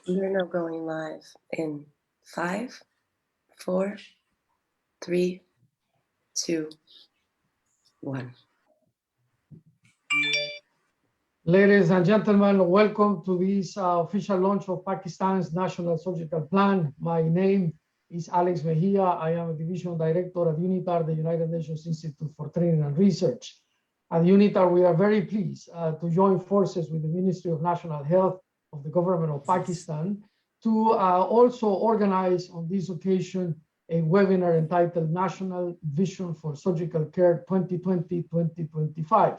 We're now going live in 5, 4, 3, 2, 1. Ladies and gentlemen, welcome to this official launch of Pakistan's National Surgical Plan. My name is Alex Mejia. I am a Division Director at UNITAR, the United Nations Institute for Training and Research. At UNITAR, we are very pleased to join forces with the Ministry of National Health of the Government of Pakistan to also organize on this occasion a webinar entitled National Vision for Surgical Care 2020-2025.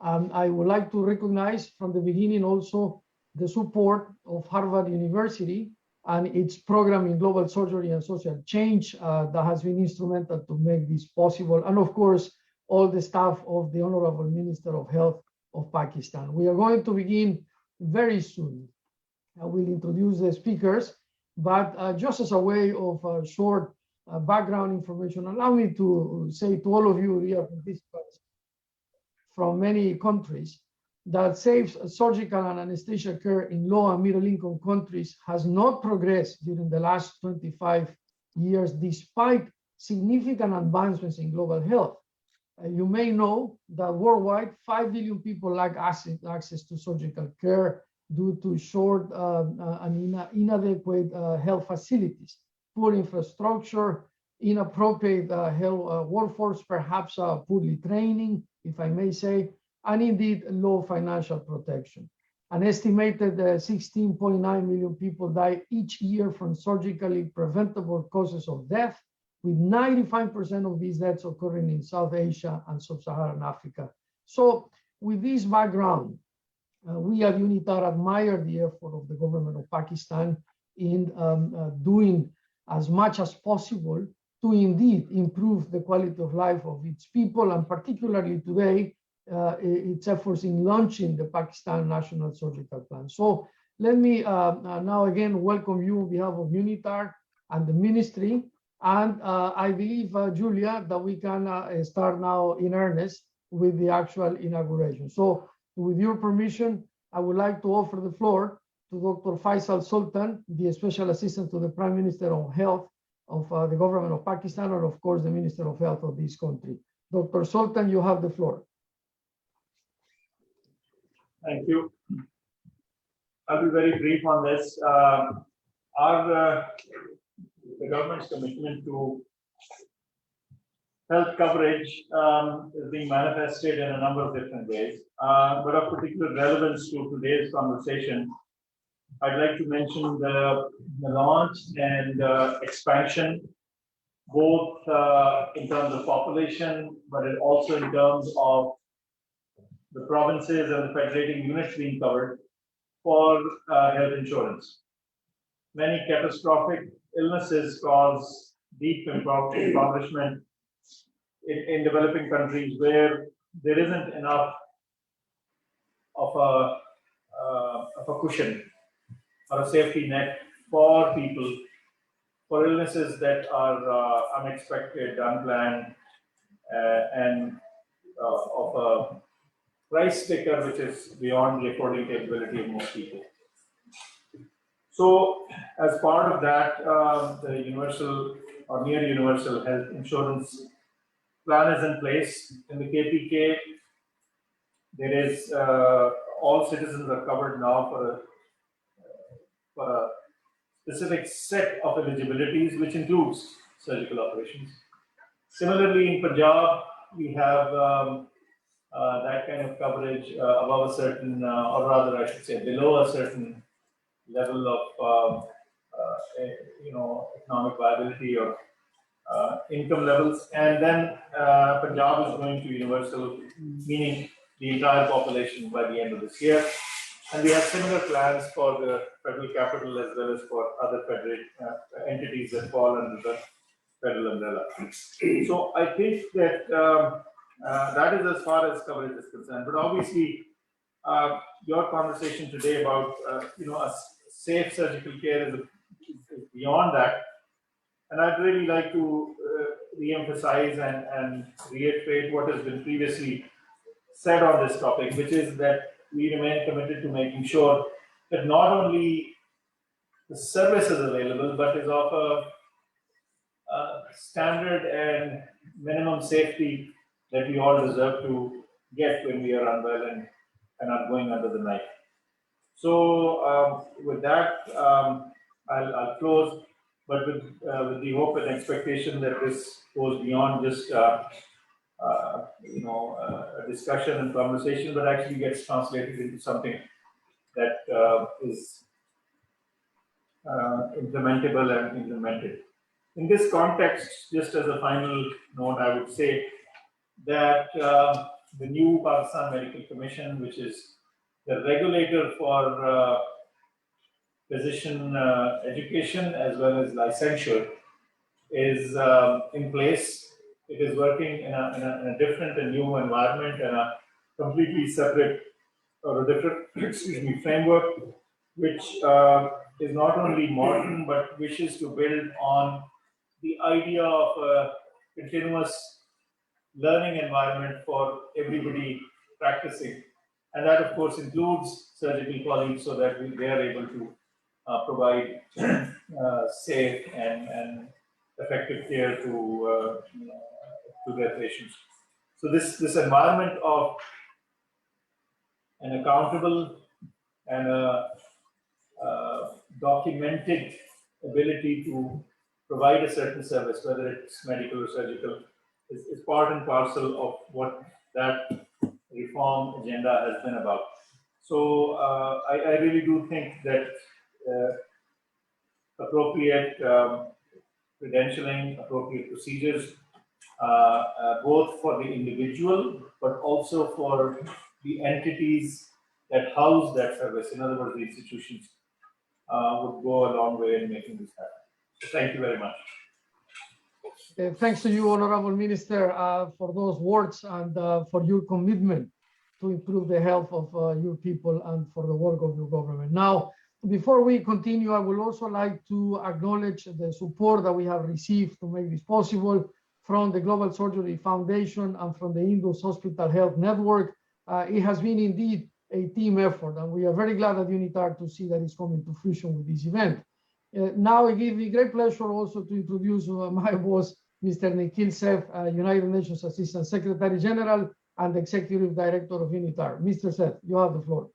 I would like to recognize from the beginning also the support of Harvard University and its program in global surgery and social change that has been instrumental to make this possible. And of course, all the staff of the Honorable Minister of Health of Pakistan. We are going to begin very soon. I will introduce the speakers, but just as a way of short background information, allow me to say to all of you dear participants from many countries that safe surgical and anesthesia care in low and middle income countries has not progressed during the last 25 years despite significant advancements in global health. You may know that worldwide 5 billion people lack access to surgical care due to short and inadequate health facilities, poor infrastructure, inappropriate health workforce, perhaps poorly training, if I may say, and indeed low financial protection. An estimated 16.9 million people die each year from surgically preventable causes of death, with 95% of these deaths occurring in South Asia and Sub-Saharan Africa. So with this background, we at UNITAR admire the effort of the government of Pakistan in doing as much as possible to indeed improve the quality of life of its people, and particularly today, its efforts in launching the Pakistan National Surgical Plan. So let me now again welcome you on behalf of UNITAR and the ministry. And I believe, Julia, that we can start now in earnest with the actual inauguration. So with your permission, I would like to offer the floor to Dr. Faisal Sultan, the Special Assistant to the Prime Minister on Health of the Government of Pakistan, and of course, the Minister of Health of this country. Dr. Sultan, you have the floor. Thank you. I'll be very brief on this. The government's commitment to health coverage is being manifested in a number of different ways. But of particular relevance to today's conversation, I'd like to mention the launch and expansion, both in terms of population, but also in terms of the provinces and the federating units being covered for health insurance. Many catastrophic illnesses cause deep impoverishment in developing countries where there isn't enough of a cushion or a safety net for people for illnesses that are unexpected, unplanned, and of a price sticker which is beyond the affording capability of most people. So, as part of that, the universal or near universal health insurance plan is in place. In the KPK, there is all citizens are covered now for a specific set of eligibilities, which includes surgical operations. Similarly, in Punjab, we have that kind of coverage above a certain, or rather, I should say, below a certain level of economic viability or income levels, and then Punjab is going to universal, meaning the entire population by the end of this year. And we have similar plans for the federal capital as well as for other federal entities that fall under the federal umbrella. So I think that that is as far as coverage is concerned. But obviously, your conversation today about a safe surgical care is beyond that. And I'd really like to re-emphasize and reiterate what has been previously said on this topic, which is that we remain committed to making sure that not only the services available, but is of a standard and minimum safety that we all deserve to get when we are unwell and are going under the knife. So with that, I'll close, but with the hope and expectation that this goes beyond just a discussion and conversation, but actually gets translated into something that is implementable and implemented. In this context, just as a final note, I would say that the new Pakistan Medical Commission, which is the regulator for physician education as well as licensure, is in place. It is working in a different and new environment and a completely separate or a different framework, which is not only modern but wishes to build on the idea of a continuous learning environment for everybody practicing. And that, of course, includes surgical colleagues so that they are able to provide safe and effective care to their patients. So this environment of an accountable and a documented ability to provide a certain service, whether it's medical or surgical, is part and parcel of what that reform agenda has been about. So I really do think that appropriate credentialing, appropriate procedures, both for the individual, but also for the entities that house that service, in other words, the institutions, would go a long way in making this happen. So thank you very much. Thanks to you, Honorable Minister, for those words and for your commitment to improve the health of your people and for the work of your government. Now, before we continue, I would also like to acknowledge the support that we have received to make this possible from the Global Surgery Foundation and from the Indus Hospital Health Network. It has been indeed a team effort, and we are very glad at UNITAR to see that it's coming to fruition with this event. Now, it gives me great pleasure also to introduce my boss, Mr. Nikhil Seth, United Nations Assistant Secretary General and Executive Director of UNITAR. Mr. Seth, you have the floor.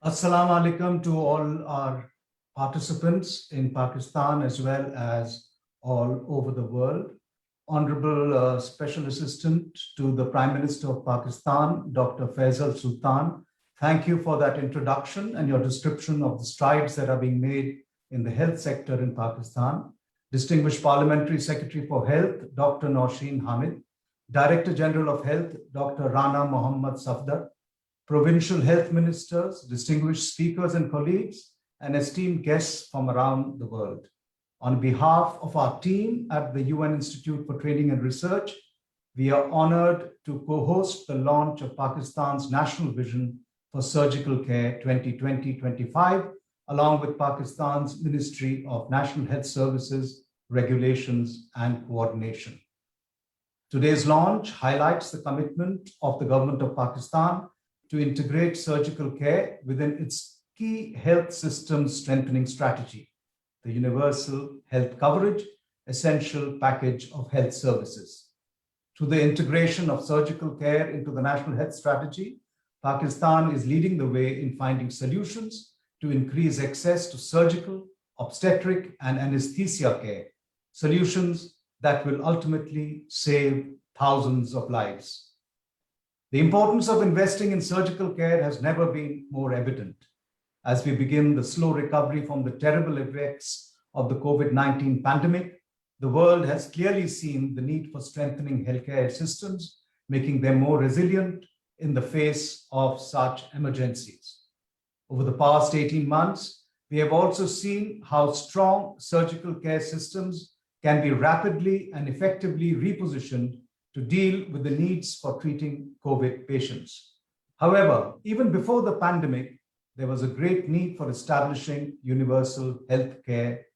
Assalamu alaikum to all our participants in Pakistan as well as all over the world. Honorable Special Assistant to the Prime Minister of Pakistan, Dr. Faisal Sultan, thank you for that introduction and your description of the strides that are being made in the health sector in Pakistan. Distinguished Parliamentary Secretary for Health, Dr. Nausheen Hamid, Director General of Health, Dr. Rana Mohammad Safdar, Provincial Health Ministers, distinguished speakers and colleagues, and esteemed guests from around the world. On behalf of our team at the UN Institute for Training and Research, we are honored to co-host the launch of Pakistan's National Vision for Surgical Care 2020-25, along with Pakistan's Ministry of National Health Services, Regulations and Coordination. Today's launch highlights the commitment of the Government of Pakistan to integrate surgical care within its key health system strengthening strategy, the Universal Health Coverage Essential Package of Health Services. Through the integration of surgical care into the National Health Strategy, Pakistan is leading the way in finding solutions to increase access to surgical, obstetric, and anesthesia care, solutions that will ultimately save thousands of lives. The importance of investing in surgical care has never been more evident. As we begin the slow recovery from the terrible effects of the COVID-19 pandemic, the world has clearly seen the need for strengthening healthcare systems, making them more resilient in the face of such emergencies. Over the past 18 months, we have also seen how strong surgical care systems can be rapidly and effectively repositioned to deal with the needs for treating COVID patients. However, even before the pandemic, there was a great need for establishing universal health care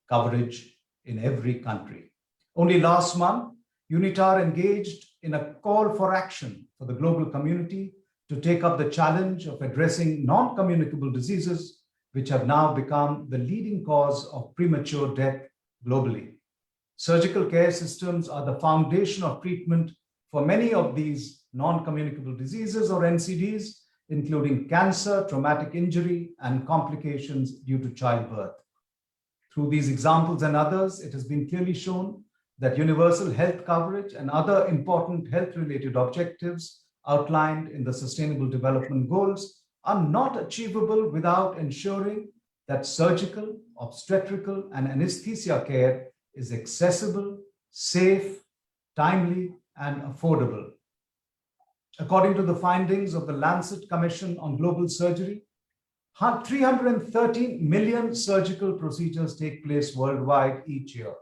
coverage in every country. Only last month, UNITAR engaged in a call for action for the global community to take up the challenge of addressing non-communicable diseases which have now become the leading cause of premature death globally. Surgical care systems are the foundation of treatment for many of these non-communicable diseases or NCDs, including cancer, traumatic injury, and complications due to childbirth. Through these examples and others, it has been clearly shown that universal health coverage and other important health-related objectives outlined in the Sustainable Development Goals are not achievable without ensuring that surgical, obstetrical, and anesthesia care is accessible, safe, timely, and affordable. According to the findings of the Lancet Commission on Global Surgery, 313 million surgical procedures take place worldwide each year.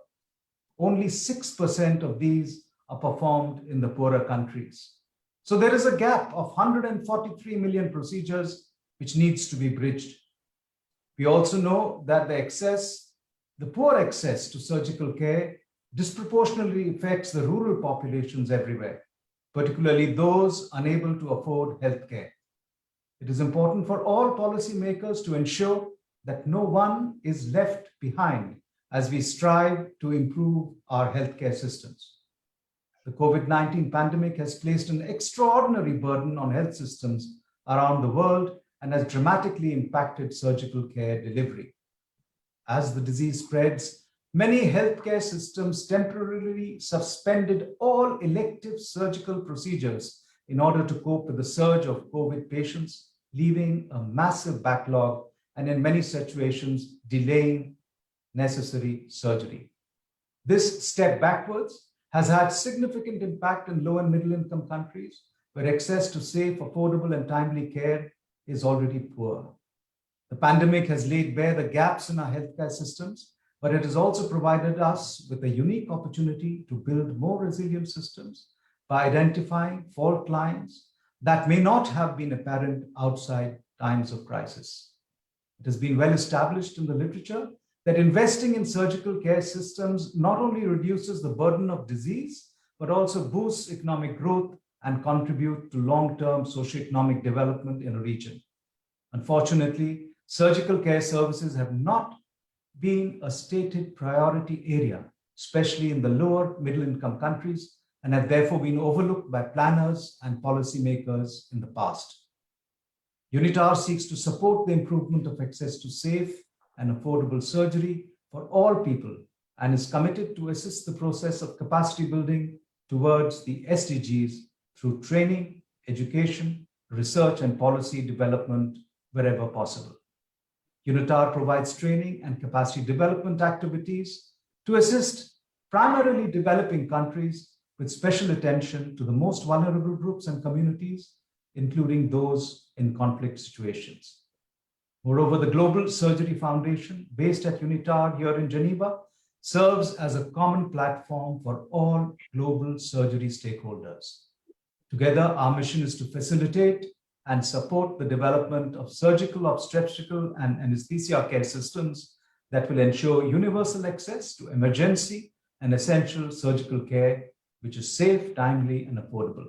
Only 6% of these are performed in the poorer countries. So there is a gap of 143 million procedures which needs to be bridged. We also know that the poor access to surgical care disproportionately affects the rural populations everywhere, particularly those unable to afford healthcare. It is important for all policymakers to ensure that no one is left behind as we strive to improve our healthcare systems. The COVID-19 pandemic has placed an extraordinary burden on health systems around the world and has dramatically impacted surgical care delivery. As the disease spreads, many healthcare systems temporarily suspended all elective surgical procedures in order to cope with the surge of COVID patients, leaving a massive backlog and in many situations delaying necessary surgery. This step backwards has had significant impact in low and middle income countries where access to safe, affordable, and timely care is already poor. The pandemic has laid bare the gaps in our healthcare systems, but it has also provided us with a unique opportunity to build more resilient systems by identifying fault lines that may not have been apparent outside times of crisis. It has been well established in the literature that investing in surgical care systems not only reduces the burden of disease, but also boosts economic growth and contribute to long-term socioeconomic development in a region. Unfortunately, surgical care services have not been a stated priority area, especially in the lower middle-income countries, and have therefore been overlooked by planners and policymakers in the past. UNITAR seeks to support the improvement of access to safe and affordable surgery for all people and is committed to assist the process of capacity building towards the SDGs through training, education, research, and policy development wherever possible. UNITAR provides training and capacity development activities to assist primarily developing countries with special attention to the most vulnerable groups and communities, including those in conflict situations. Moreover, the Global Surgery Foundation, based at UNITAR here in Geneva, serves as a common platform for all global surgery stakeholders. Together, our mission is to facilitate and support the development of surgical, obstetrical, and anesthesia care systems that will ensure universal access to emergency and essential surgical care, which is safe, timely, and affordable.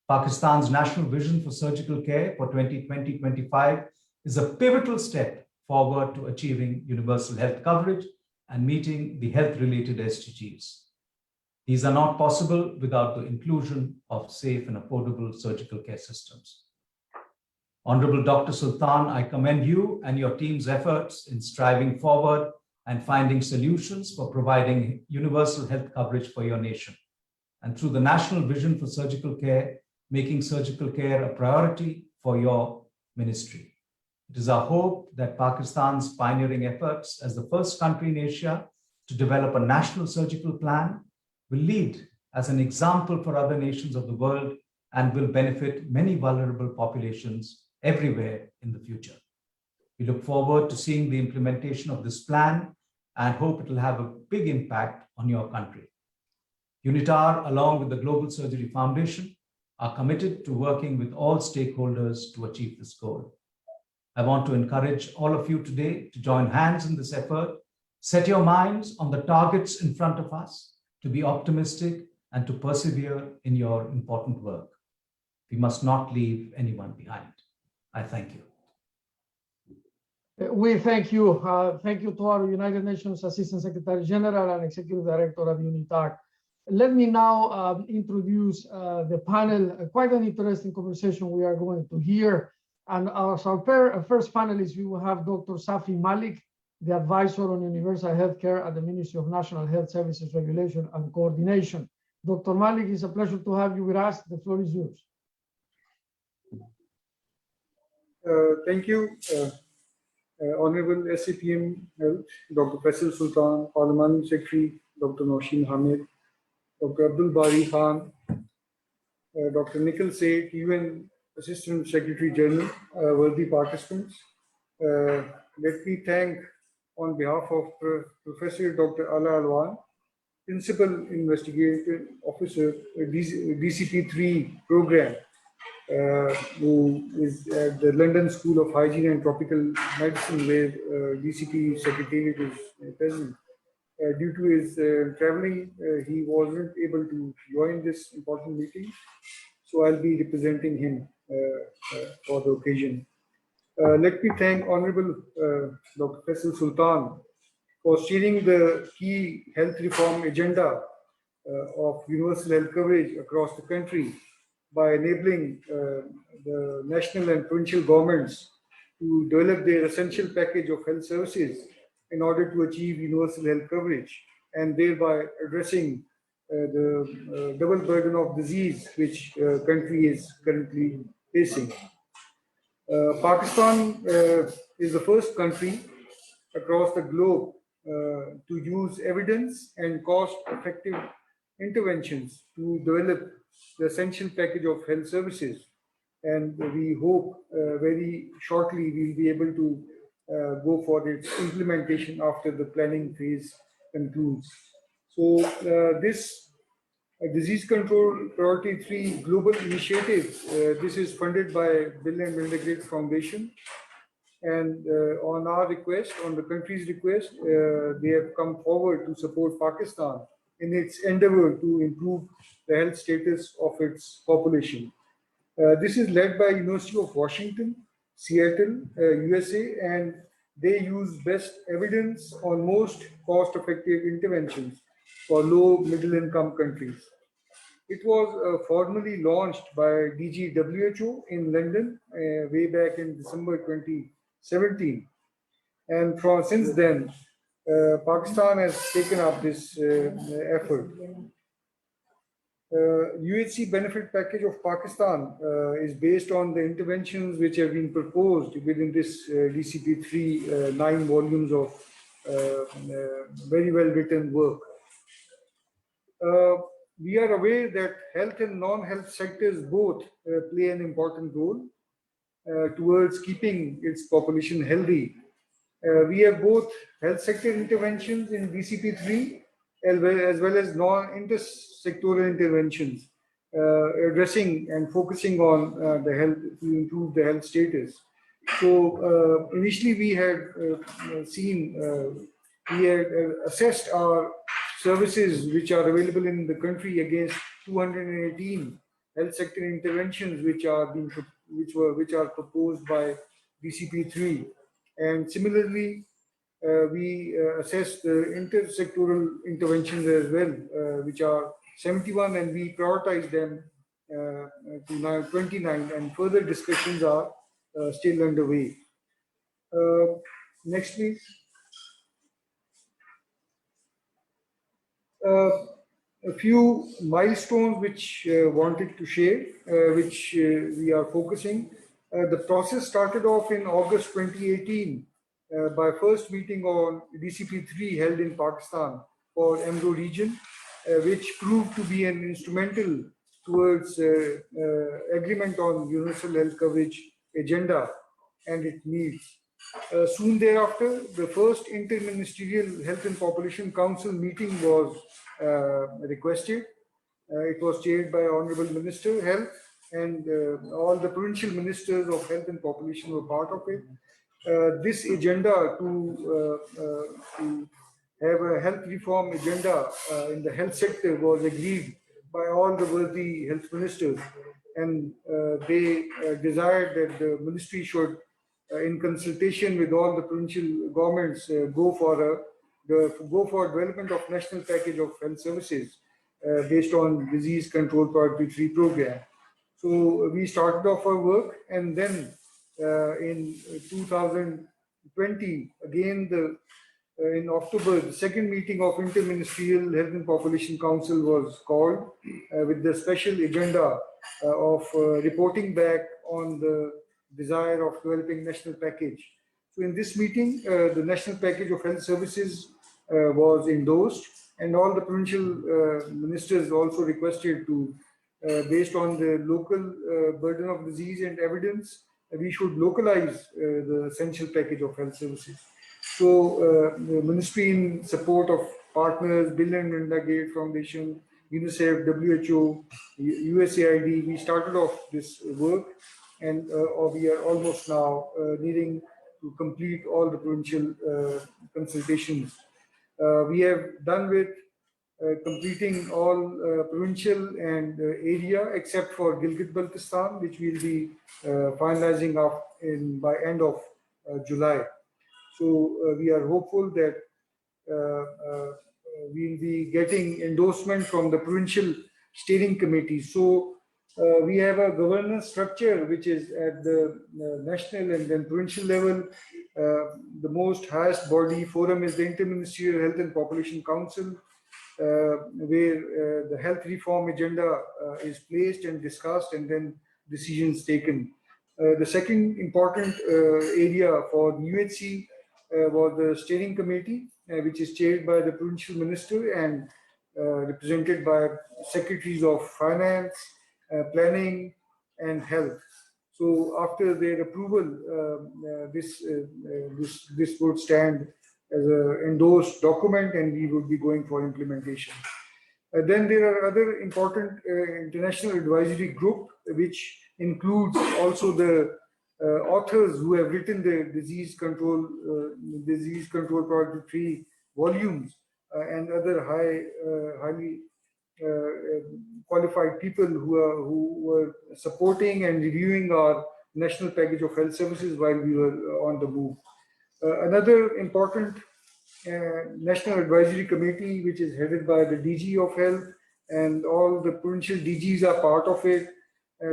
Pakistan's National Vision for Surgical Care for 2020-25 is a pivotal step forward to achieving universal health coverage and meeting the health-related SDGs. These are not possible without the inclusion of safe and affordable surgical care systems. Honorable Dr. Sultan, I commend you and your team's efforts in striving forward and finding solutions for providing universal health coverage for your nation. And through the National Vision for Surgical Care, making surgical care a priority for your ministry. It is our hope that Pakistan's pioneering efforts as the first country in Asia to develop a national surgical plan will lead as an example for other nations of the world and will benefit many vulnerable populations everywhere in the future. We look forward to seeing the implementation of this plan and hope it will have a big impact on your country. UNITAR, along with the Global Surgery Foundation, are committed to working with all stakeholders to achieve this goal. I want to encourage all of you today to join hands in this effort, set your minds on the targets in front of us, to be optimistic and to persevere in your important work. We must not leave anyone behind. I thank you. We thank you. Thank you to our United Nations Assistant Secretary General and Executive Director of UNITAR. Let me now introduce the panel. Quite an interesting conversation we are going to hear. And as our first panelist, we will have Dr. Safi Malik, the advisor on universal healthcare at the Ministry of National Health Services Regulation and Coordination. Dr. Malik, it's a pleasure to have you with us. The floor is yours. Thank you, Honorable SCPM Health, Dr. Faisal Sultan, Parliament Secretary, Dr. Nosheen Hamid, Dr. Abdul Bari Khan, Dr. Nikhil Seth, UN Assistant Secretary General, worthy participants. Let me thank, on behalf of Professor Dr. Ala Alwan, Principal Investigative Officer, DCP3 program, who is at the London School of Hygiene and Tropical Medicine, where DCP Secretariat is present. Due to his traveling, he wasn't able to join this important meeting, so I'll be representing him for the occasion. Let me thank Honorable Dr. Faisal Sultan for steering the key health reform agenda of universal health coverage across the country by enabling the national and provincial governments to develop their essential package of health services in order to achieve universal health coverage, and thereby addressing the double burden of disease which country is currently facing. Pakistan is the first country across the globe to use evidence and cost-effective interventions to develop the essential package of health services. And we hope very shortly we'll be able to go for its implementation after the planning phase concludes. So this Disease Control Priority 3 Global Initiative, this is funded by Bill and Melinda Gates Foundation. And on our request, on the country's request, they have come forward to support Pakistan in its endeavor to improve the health status of its population. This is led by University of Washington, Seattle, USA, and they use best evidence on most cost-effective interventions for low middle-income countries. It was formally launched by DG WHO in London way back in December 2017. And since then, Pakistan has taken up this effort. UHC benefit package of Pakistan is based on the interventions which have been proposed within this DCP3 9 volumes of very well written work. We are aware that health and non-health sectors both play an important role towards keeping its population healthy. We have both health sector interventions in DCP3 as well as inter-sectoral interventions addressing and focusing on the health to improve the health status. So initially we had assessed our services which are available in the country against 218 health sector interventions which are proposed by DCP3, and similarly we assessed the intersectoral interventions as well, which are 71, and we prioritize them to now 29, and further discussions are still underway. Next, please. A few milestones which wanted to share, which we are focusing. The process started off in August 2018 by first meeting on DCP3 held in Pakistan for Emro region, which proved to be an instrumental towards agreement on universal health coverage agenda and its needs. Soon thereafter, the first Interministerial Health and Population Council meeting was requested. It was chaired by Honorable Minister of Health, and all the provincial ministers of health and population were part of it. This agenda to have a health reform agenda in the health sector was agreed by all the worthy health ministers, and they desired that the ministry should in consultation with all the provincial governments, go for development of national package of health services based on disease control priority 3 program. So we started off our work, and then in 2020, again in October, the second meeting of Interministerial Health and Population Council was called with the special agenda of reporting back on the desire of developing national package. So in this meeting, the national package of health services was endorsed, and all the provincial ministers also requested to, based on the local burden of disease and evidence, we should localize the essential package of health services. So the ministry, in support of partners, Bill and Melinda Gates Foundation, UNICEF, WHO, USAID, we started off this work, and we are almost now needing to complete all the provincial consultations. We have done with completing all provincial and area except for Gilgit-Baltistan, which we'll be finalizing up by end of July. So we are hopeful that we'll be getting endorsement from the provincial steering committee. So we have a governance structure which is at the national and then provincial level. The most highest body forum is the Interministerial Health and Population Council, where the health reform agenda is placed and discussed, and then decisions taken. The second important area for the UHC was the steering committee, which is chaired by the provincial minister and represented by secretaries of finance, planning, and health. So after their approval, this would stand as an endorsed document, and we would be going for implementation. Then there are other important international advisory group, which includes also the authors who have written the disease control priority 3 volumes, and other highly qualified people who were supporting and reviewing our national package of health services while we were on the move. Another important national advisory committee, which is headed by the DG of health, and all the provincial DGs are part of it,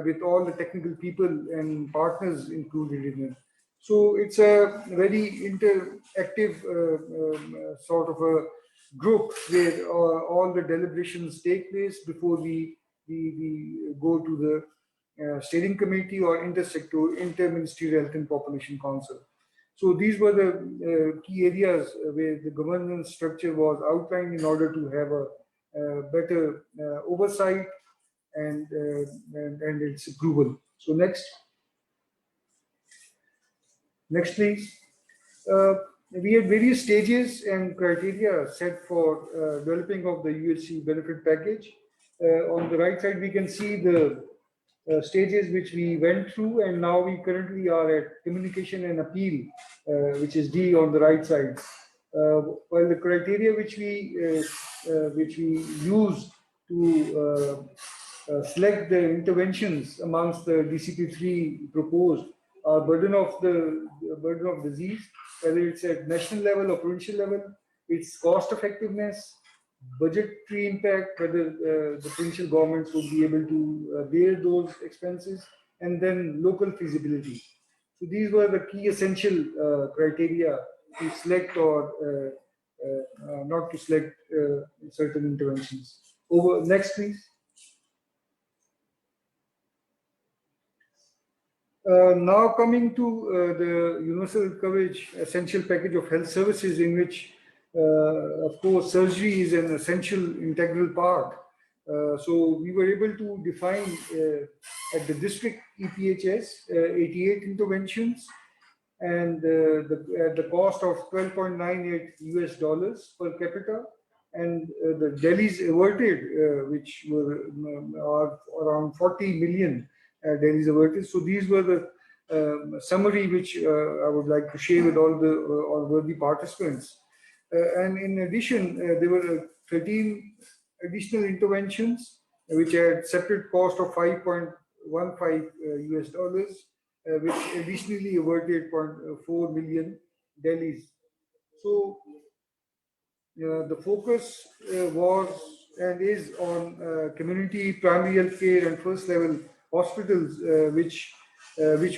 with all the technical people and partners included in it. So it's a very interactive sort of a group where all the deliberations take place before we go to the steering committee or Interministerial Health and Population Council. So these were the key areas where the governance structure was outlined in order to have a better oversight and its approval. So next please. We had various stages and criteria set for developing of the UHC benefit package. On the right side, we can see the stages which we went through, and now we currently are at communication and appeal, which is D on the right side. While the criteria which we use to select the interventions amongst the DCP3 proposed are burden of disease, whether it's at national level or provincial level, its cost effectiveness, budgetary impact, whether the provincial governments would be able to bear those expenses, and then local feasibility. So these were the key essential criteria to select or not to select certain interventions. Next, please. Now coming to the universal coverage essential package of health services, in which of course surgery is an essential integral part. So we were able to define at the district EPHS 88 interventions, and at the cost of $12.98 per capita, and the Delhi's averted, which were around 40 million Delhi's averted. So these were the summary which I would like to share with all worthy participants. And in addition, there were 13 additional interventions which had separate cost of $5.15 which additionally averted 0.4 million deaths. So the focus was and is on community primary health care and first level hospitals, which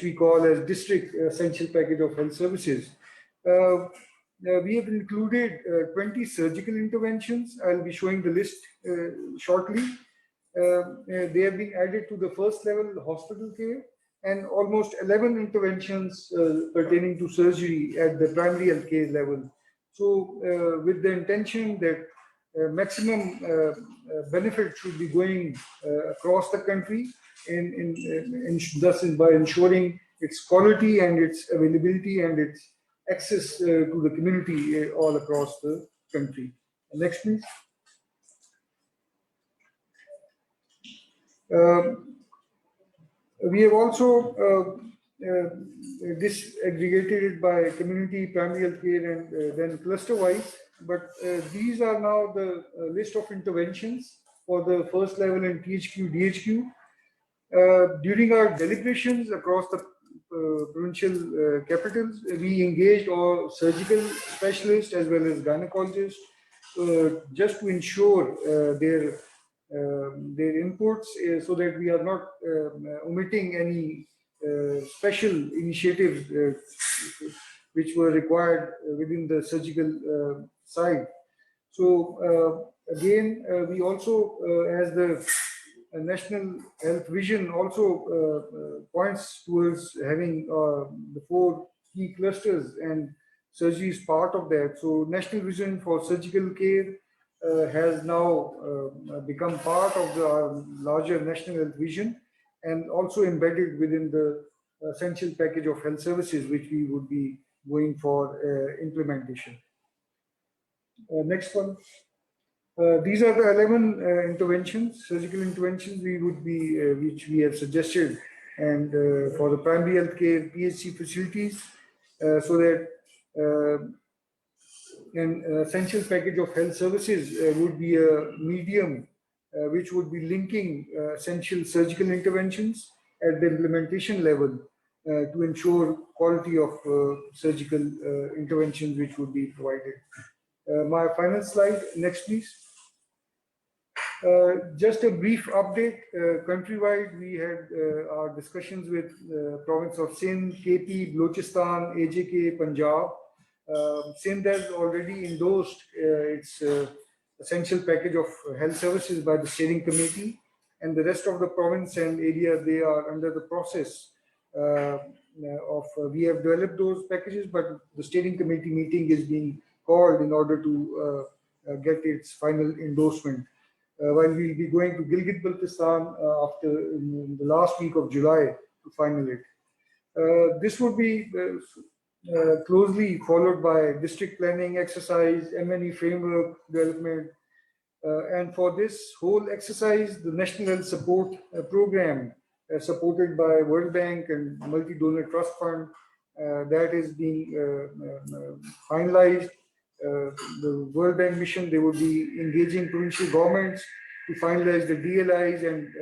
we call as district essential package of health services. We have included 20 surgical interventions. I'll be showing the list shortly. They have been added to the first level hospital care, and almost 11 interventions pertaining to surgery at the primary health care level. So with the intention that maximum benefit should be going across the country, thus by ensuring its quality and its availability and its access to the community all across the country. Next, please. We have also disaggregated it by community, primary health care, and then cluster-wise. But these are now the list of interventions for the first level in THQ, DHQ. During our deliberations across the provincial capitals, we engaged all surgical specialists as well as gynecologists just to ensure their inputs so that we are not omitting any special initiatives which were required within the surgical side. So again, we also, as the National Health Vision also points towards having the 4 key clusters, and surgery is part of that. So National Vision for Surgical Care has now become part of our larger National Health Vision and also embedded within the essential package of health services, which we would be going for implementation. Next one. These are the 11 interventions, surgical interventions we would be, which we have suggested, and for the primary health care PHC facilities, so that an essential package of health services would be a medium which would be linking essential surgical interventions at the implementation level to ensure quality of surgical interventions which would be provided. My final slide, next please. Just a brief update. Countrywide, we had our discussions with province of Sindh, KP, Balochistan, AJK, Punjab. Sindh has already endorsed its essential package of health services by the steering committee, and the rest of the province and area, they are under the process we have developed those packages, but the steering committee meeting is being called in order to get its final endorsement. While we'll be going to Gilgit-Baltistan in the last week of July to final it. This would be closely followed by district planning exercise, M&E framework development, and for this whole exercise, the National Health Support Program, supported by World Bank and Multi-Donor Trust Fund, that is being finalized. The World Bank mission, they will be engaging provincial governments to finalize the DLIs and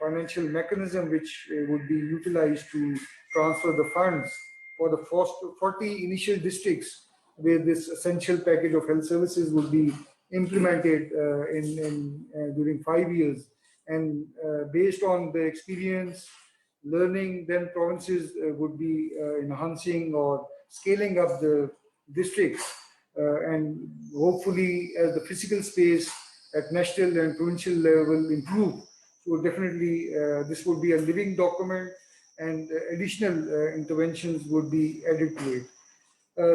financial mechanism which would be utilized to transfer the funds for the first 40 initial districts where this essential package of health services will be implemented during 5 years. And based on the experience, learning, then provinces would be enhancing or scaling up the districts, and hopefully as the physical space at national and provincial level improve. So definitely this would be a living document, and additional interventions would be added to it.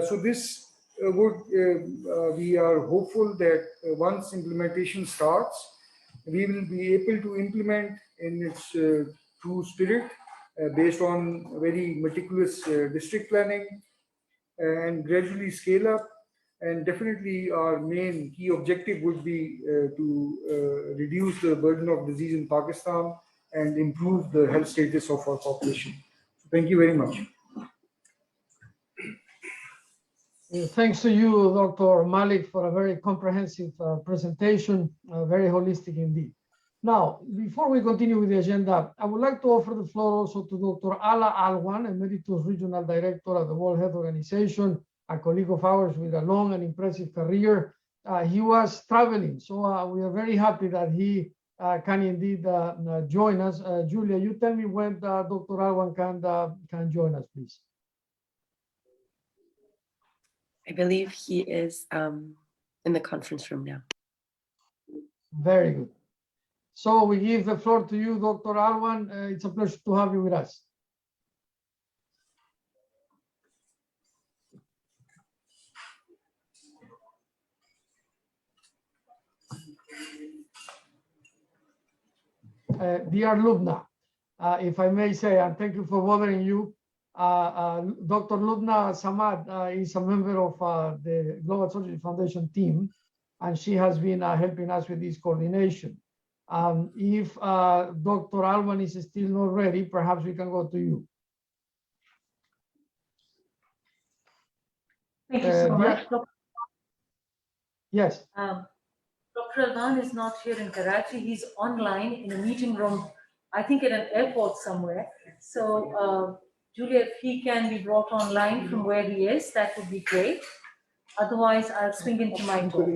So this we are hopeful that once implementation starts, we will be able to implement in its true spirit based on very meticulous district planning, and gradually scale up. And definitely our main key objective would be to reduce the burden of disease in Pakistan and improve the health status of our population. So thank you very much. Thanks to you, Dr. Malik, for a very comprehensive presentation, very holistic indeed. Now, before we continue with the agenda, I would like to offer the floor also to Dr. Ala Alwan, Emeritus Regional Director at the World Health Organization, a colleague of ours with a long and impressive career. He was traveling, so we are very happy that he can indeed join us. Julia, you tell me when Dr. Alwan can join us, please. I believe he is in the conference room now. Very good. So we give the floor to you, Dr. Alwan. It's a pleasure to have you with us. Dear Lubna, if I may say, and thank you for bothering you, Dr. Lubna Samad is a member of the Global Surgery Foundation team, and she has been helping us with this coordination. If Dr. Alwan is still not ready, perhaps we can go to you. Thank you so much. Yes. Dr. Alwan is not here in Karachi. He's online in a meeting room, I think at an airport somewhere. So, Julia, if he can be brought online from where he is, that would be great. Otherwise, I'll swing into my talk.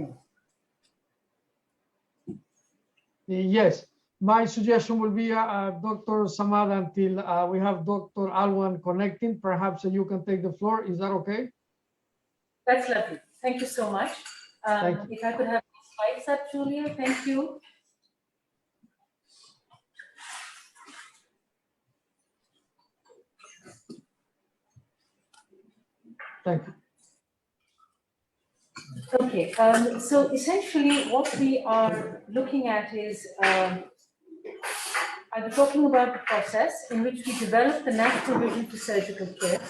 Yes, my suggestion will be Dr. Samad until we have Dr. Alwan connecting. Perhaps you can take the floor. Is that okay? That's lovely. Thank you so much. Thank you. If I could have slides up, Julia, thank you. Thank you. Okay, so essentially what we are looking at is, I'll be talking about the process in which we develop the national vision for surgical care.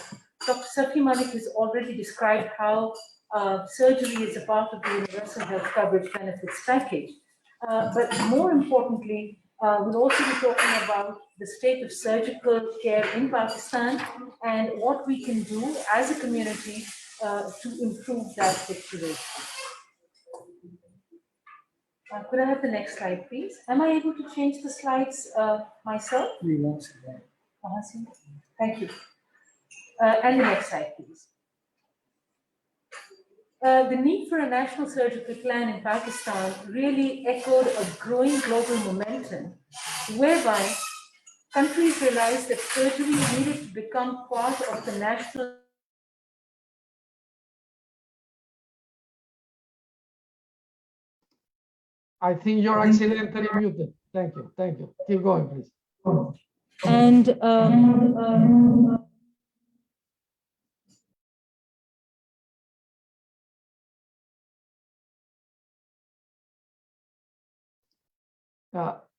Dr. Safi Malik has already described how surgery is a part of the Universal Health Coverage Benefits Package. But more importantly, we'll also be talking about the state of surgical care in Pakistan and what we can do as a community to improve that situation. Could I have the next slide, please? Am I able to change the slides myself? Thank you. And the next slide, please. The need for a national surgical plan in Pakistan really echoed a growing global momentum, whereby countries realized that surgery needed to become part of the national. I think you're accidentally muted. Thank you. Thank you. Keep going, please. And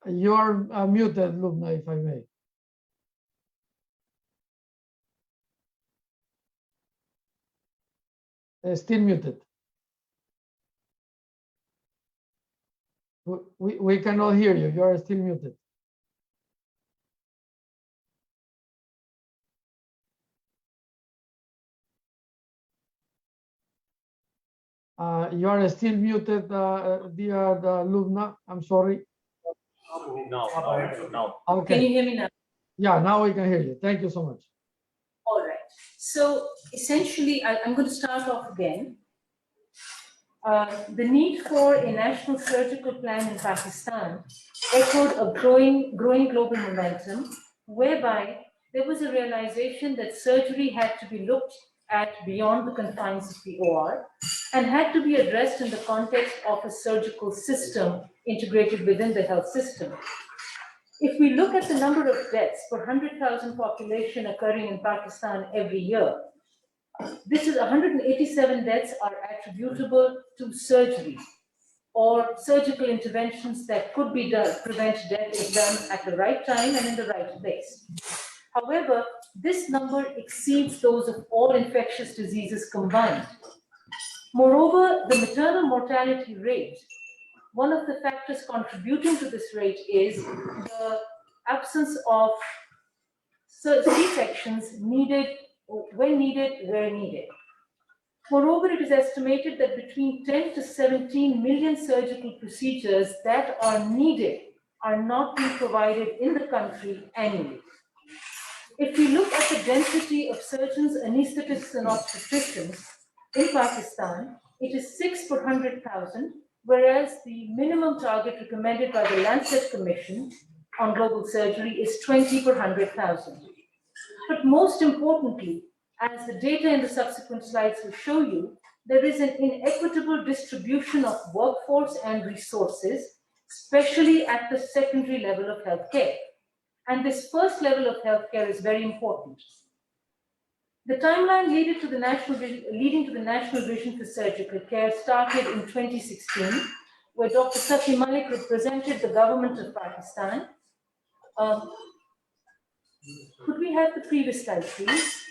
You're muted, Lubna, if I may. Still muted. We cannot hear you. You are still muted. You are still muted, dear Lubna. I'm sorry. No. Okay. can you hear me now? Yeah, now we can hear you. Thank you so much. All right. So essentially, I'm going to start off again. The need for a national surgical plan in Pakistan echoed a growing global momentum, whereby there was a realization that surgery had to be looked at beyond the confines of the OR and had to be addressed in the context of a surgical system integrated within the health system. If we look at the number of deaths per 100,000 population occurring in Pakistan every year, this is 187 deaths are attributable to surgery or surgical interventions that could be done, prevent death if done at the right time and in the right place. However, this number exceeds those of all infectious diseases combined. Moreover, the maternal mortality rate, one of the factors contributing to this rate is the absence of C-sections needed, when needed, where needed. Moreover, it is estimated that between 10 to 17 million surgical procedures that are needed are not being provided in the country annually. If we look at the density of surgeons, anesthetists, and obstetricians in Pakistan, it is 6 per 100,000, whereas the minimum target recommended by the Lancet Commission on Global Surgery is 20 per 100,000. But most importantly, as the data in the subsequent slides will show you, there is an inequitable distribution of workforce and resources, especially at the secondary level of healthcare. And this first level of healthcare is very important. The timeline leading to the National Vision for Surgical Care started in 2016, where Dr. Safi Malik represented the government of Pakistan. Could we have the previous slide, please?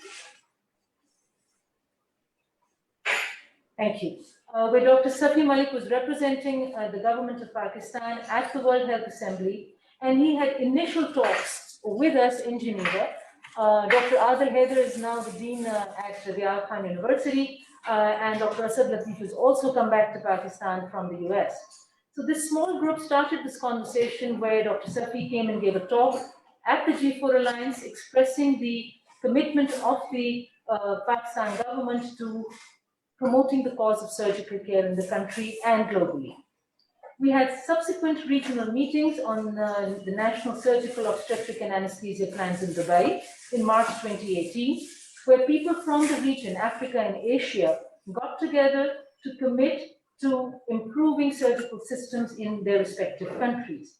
Thank you. Where Dr. Safi Malik was representing the government of Pakistan at the World Health Assembly, and he had initial talks with us in Geneva. Dr. Adil Haider is now the dean at the Aga Khan University, and Dr. Asad Latif has also come back to Pakistan from the US. So this small group started this conversation where Dr. Safi came and gave a talk at the G4 Alliance expressing the commitment of the Pakistan government to promoting the cause of surgical care in the country and globally. We had subsequent regional meetings on the National Surgical, Obstetric and Anesthesia Plans in Dubai in March 2018, where people from the region, Africa and Asia, got together to commit to improving surgical systems in their respective countries.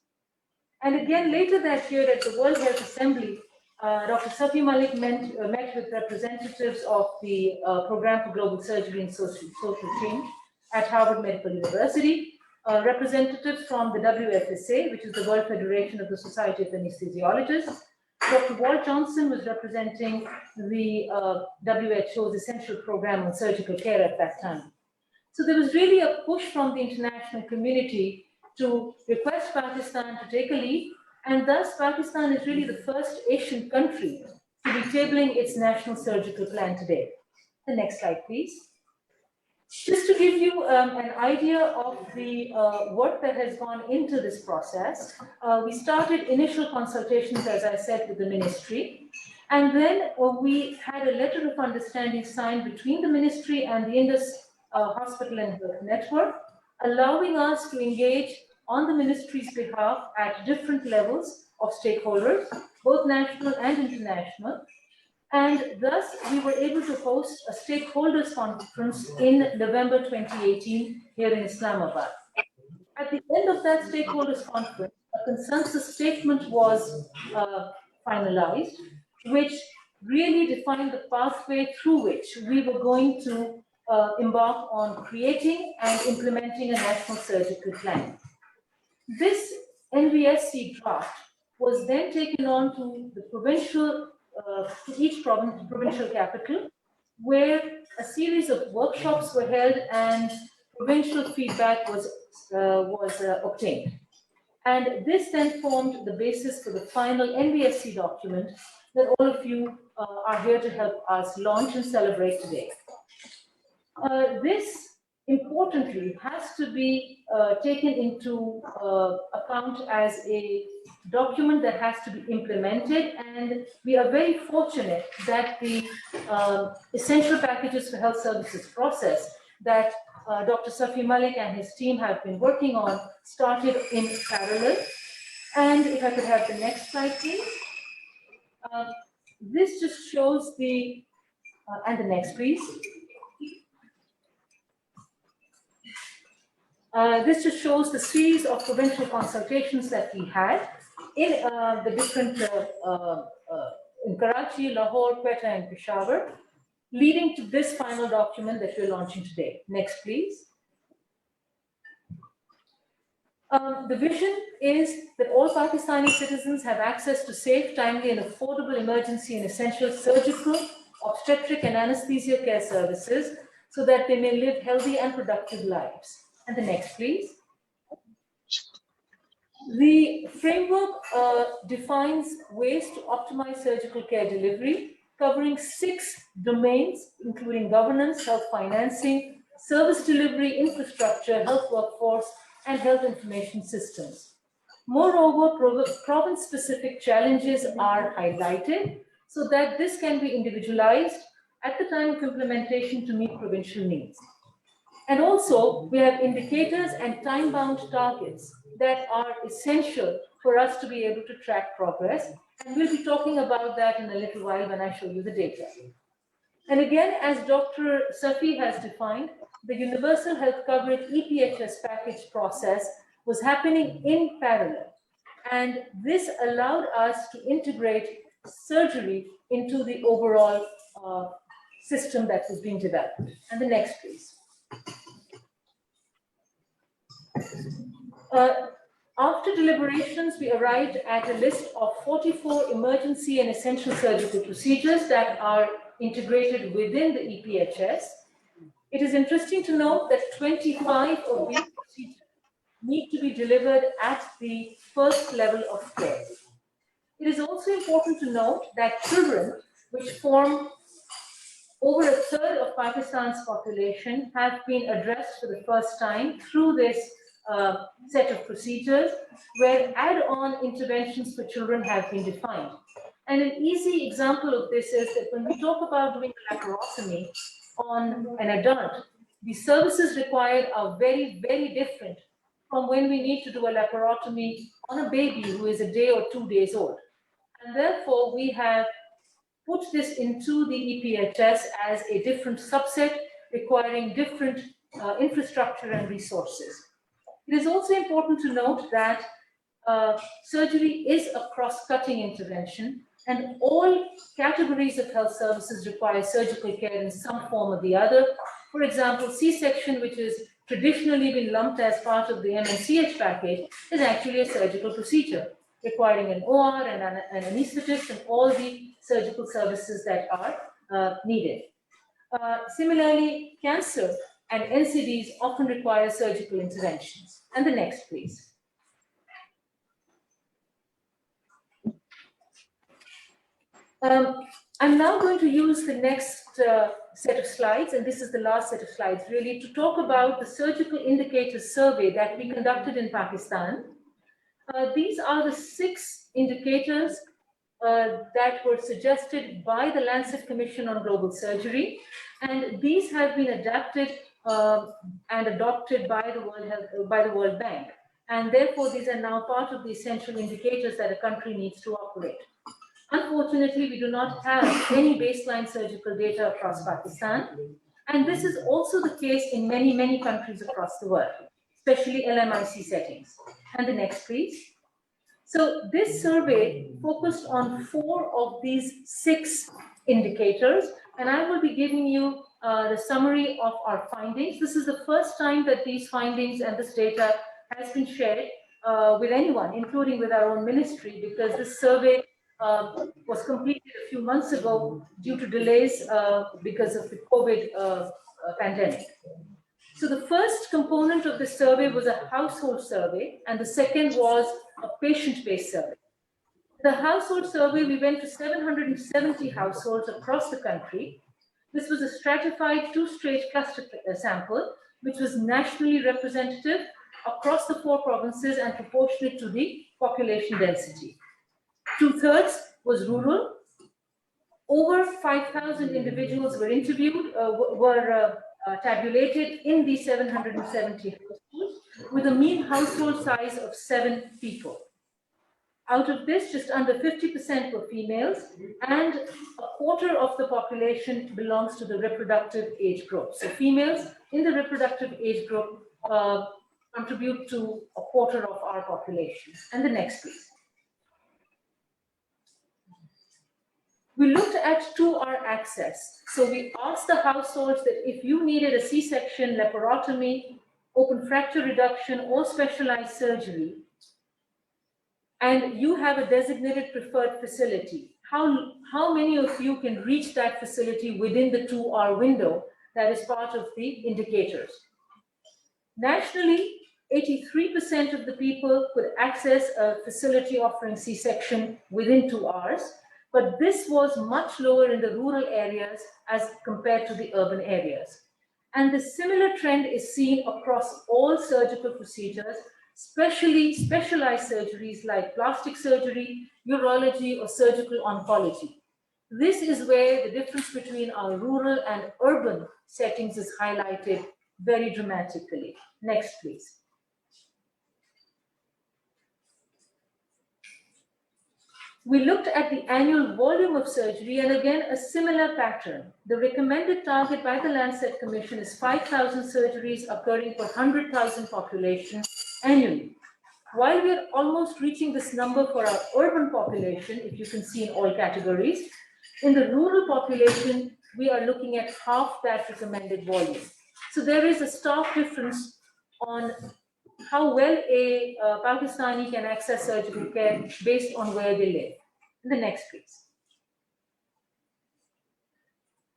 And again, later that year at the World Health Assembly, Dr. Safi Malik met with representatives of the Program for Global Surgery and Social Change at Harvard Medical University, representatives from the WFSA, which is the World Federation of the Society of Anesthesiologists. Dr. Walt Johnson was representing the WHO's Essential Program on Surgical Care at that time. So there was really a push from the international community to request Pakistan to take a lead, and thus Pakistan is really the first Asian country to be tabling its national surgical plan today. The next slide, please. Just to give you an idea of the work that has gone into this process, we started initial consultations, as I said, with the ministry, and then we had a letter of understanding signed between the ministry and the Indus Hospital and Health Network, allowing us to engage on the ministry's behalf at different levels of stakeholders, both national and international. And thus, we were able to host a stakeholders conference in November 2018 here in Islamabad. At the end of that stakeholders conference, a consensus statement was finalized, which really defined the pathway through which we were going to embark on creating and implementing a national surgical plan. This NVSC draft was then taken on to the provincial, to each provincial capital, where a series of workshops were held and provincial feedback was obtained. And this then formed the basis for the final NVSC document that all of you are here to help us launch and celebrate today. This, importantly, has to be taken into account as a document that has to be implemented, and we are very fortunate that the essential packages for health services process that Dr. Safi Malik and his team have been working on started in parallel. And if I could have the next slide, please. This just shows the, and the next, please. This just shows the series of provincial consultations that we had in the different, in Karachi, Lahore, Quetta, and Peshawar, leading to this final document that we're launching today. Next, please. The vision is that all Pakistani citizens have access to safe, timely, and affordable emergency and essential surgical, obstetric, and anesthesia care services so that they may live healthy and productive lives. And the next, please. The framework defines ways to optimize surgical care delivery, covering 6 domains, including governance, health financing, service delivery, infrastructure, health workforce, and health information systems. Moreover, province-specific challenges are highlighted so that this can be individualized at the time of implementation to meet provincial needs. And also, we have indicators and time-bound targets that are essential for us to be able to track progress. And we'll be talking about that in a little while when I show you the data. And again, as Dr. Safi has defined, the Universal Health Coverage EPHS package process was happening in parallel. And this allowed us to integrate surgery into the overall system that was being developed. And the next, please. After deliberations, we arrived at a list of 44 emergency and essential surgical procedures that are integrated within the EPHS. It is interesting to note that 25 of these procedures need to be delivered at the first level of care. It is also important to note that children, which form over a third of Pakistan's population, have been addressed for the first time through this set of procedures, where add-on interventions for children have been defined. And an easy example of this is that when we talk about doing a laparotomy on an adult, the services required are very, very different from when we need to do a laparotomy on a baby who is a day or 2 days old. And therefore, we have put this into the EPHS as a different subset requiring different infrastructure and resources. It is also important to note that surgery is a cross-cutting intervention, and all categories of health services require surgical care in some form or the other. For example, C-section, which is traditionally been lumped as part of the MNCH package, is actually a surgical procedure requiring an OR and an anesthetist and all the surgical services that are needed. Similarly, cancer and NCDs often require surgical interventions. And the next, please. I'm now going to use the next set of slides, and this is the last set of slides really, to talk about the surgical indicators survey that we conducted in Pakistan. These are the 6 indicators that were suggested by the Lancet Commission on Global Surgery, and these have been adapted and adopted by the World Bank, and therefore these are now part of the essential indicators that a country needs to operate. Unfortunately, we do not have any baseline surgical data across Pakistan, and this is also the case in many, many countries across the world, especially LMIC settings. And the next, please. So this survey focused on 4 of these 6 indicators, and I will be giving you the summary of our findings. This is the first time that these findings and this data has been shared with anyone, including with our own ministry, because this survey was completed a few months ago due to delays because of the COVID pandemic. So the first component of the survey was a household survey, and the second was a patient-based survey. The household survey, we went to 770 households across the country. This was a stratified 2-stage cluster sample, which was nationally representative across the 4 provinces and proportionate to the population density. 2/3 was rural. Over 5,000 individuals were interviewed, tabulated in the 770 households, with a mean household size of 7 people. Out of this, just under 50% were females, and a quarter of the population belongs to the reproductive age group. So females in the reproductive age group contribute to a quarter of our population. And the next, please. We looked at 2R access. So we asked the households that if you needed a C-section, laparotomy, open fracture reduction, or specialized surgery, and you have a designated preferred facility, how many of you can reach that facility within the 2R window that is part of the indicators? Nationally, 83% of the people could access a facility offering C-section within 2 hours, but this was much lower in the rural areas as compared to the urban areas. And the similar trend is seen across all surgical procedures, especially specialized surgeries like plastic surgery, urology, or surgical oncology. This is where the difference between our rural and urban settings is highlighted very dramatically. Next, please. We looked at the annual volume of surgery, and again, a similar pattern. The recommended target by the Lancet Commission is 5,000 surgeries occurring per 100,000 population annually. While we are almost reaching this number for our urban population, if you can see in all categories, in the rural population, we are looking at half that recommended volume. So there is a stark difference on how well a Pakistani can access surgical care based on where they live. The next, please.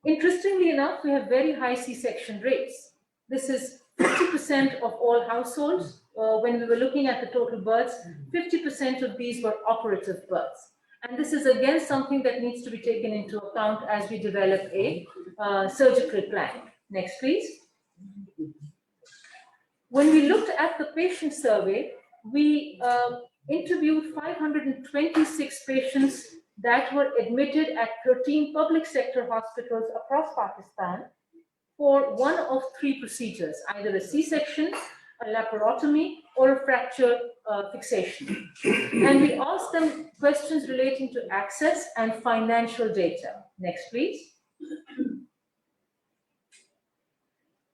Interestingly enough, we have very high C-section rates. This is 50% of all households. When we were looking at the total births, 50% of these were operative births. And this is again something that needs to be taken into account as we develop a surgical plan. Next, please. When we looked at the patient survey, we interviewed 526 patients that were admitted at 13 public sector hospitals across Pakistan for one of three procedures, either a C-section, a laparotomy, or a fracture fixation. And we asked them questions relating to access and financial data. Next, please.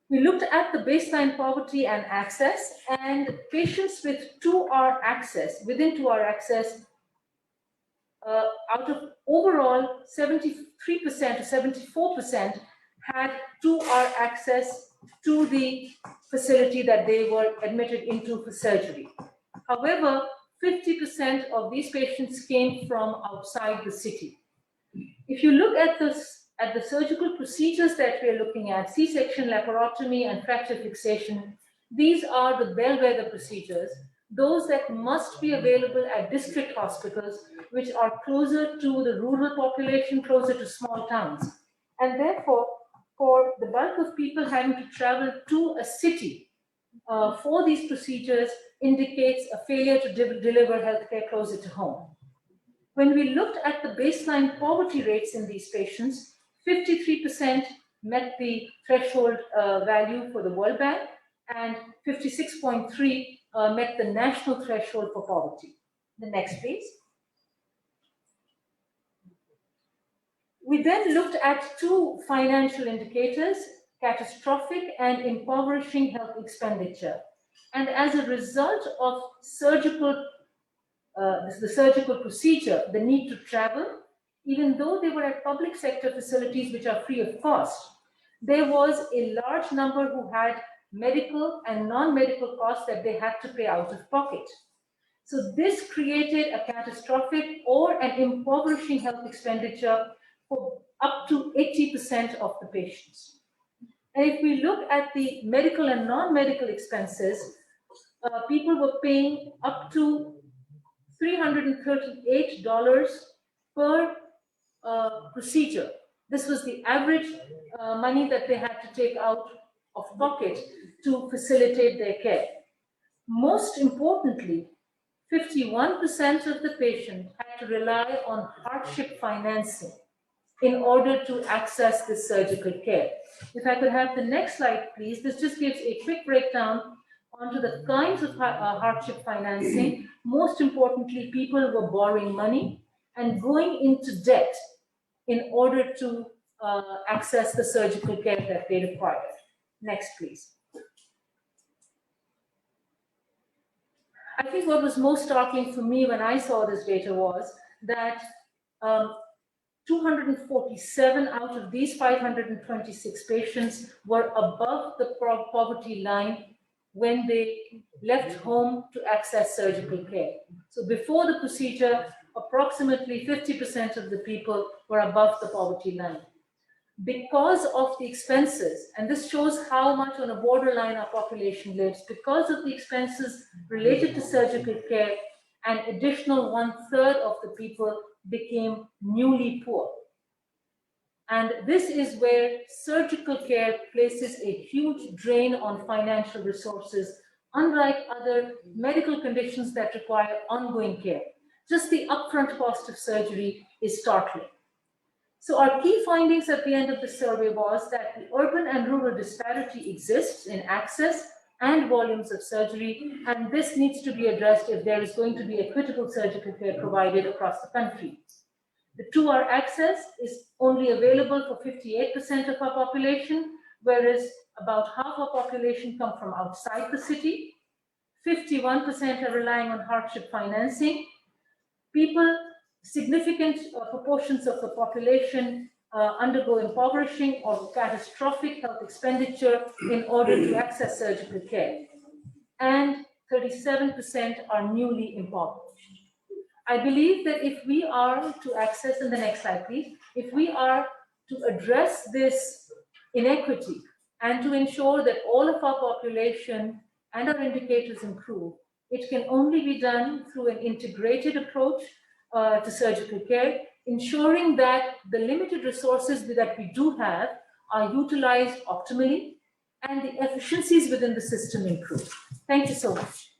We looked at the baseline poverty and access, and patients with 2R access, within 2R access, out of overall 73% or 74% had 2R access to the facility that they were admitted into for surgery. However, 50% of these patients came from outside the city. If you look at the surgical procedures that we're looking at, C-section, laparotomy, and fracture fixation, these are the bellwether procedures, those that must be available at district hospitals, which are closer to the rural population, closer to small towns. And therefore, for the bulk of people having to travel to a city for these procedures indicates a failure to deliver healthcare closer to home. When we looked at the baseline poverty rates in these patients, 53% met the threshold value for the World Bank, and 56.3% met the national threshold for poverty. The next, please. We then looked at two financial indicators, catastrophic and impoverishing health expenditure. And as a result of the surgical procedure, the need to travel, even though they were at public sector facilities which are free of cost, there was a large number who had medical and non-medical costs that they had to pay out of pocket. So this created a catastrophic or an impoverishing health expenditure for up to 80% of the patients. And if we look at the medical and non-medical expenses, people were paying up to $338 per procedure. This was the average money that they had to take out of pocket to facilitate their care. Most importantly, 51% of the patients had to rely on hardship financing in order to access this surgical care. If I could have the next slide, please. This just gives a quick breakdown onto the kinds of hardship financing. Most importantly, people were borrowing money and going into debt in order to access the surgical care that they required. Next, please. I think what was most startling for me when I saw this data was that 247 out of these 526 patients were above the poverty line when they left home to access surgical care. So before the procedure, approximately 50% of the people were above the poverty line. Because of the expenses, and this shows how much on a borderline our population lives, because of the expenses related to surgical care, an additional 1/3 of the people became newly poor. And this is where surgical care places a huge drain on financial resources unlike other medical conditions that require ongoing care. Just the upfront cost of surgery is startling. So our key findings at the end of the survey was that the urban and rural disparity exists in access and volumes of surgery, and this needs to be addressed if there is going to be equitable surgical care provided across the country. The 2-hour access is only available for 58% of our population, whereas about half our population come from outside the city. 51% are relying on hardship financing. Significant proportions of the population undergo impoverishing or catastrophic health expenditure in order to access surgical care. And 37% are newly impoverished. I believe that if we are to access, in the next slide please, if we are to address this inequity and to ensure that all of our population and our indicators improve, it can only be done through an integrated approach to surgical care, ensuring that the limited resources that we do have are utilized optimally and the efficiencies within the system improve. Thank you so much.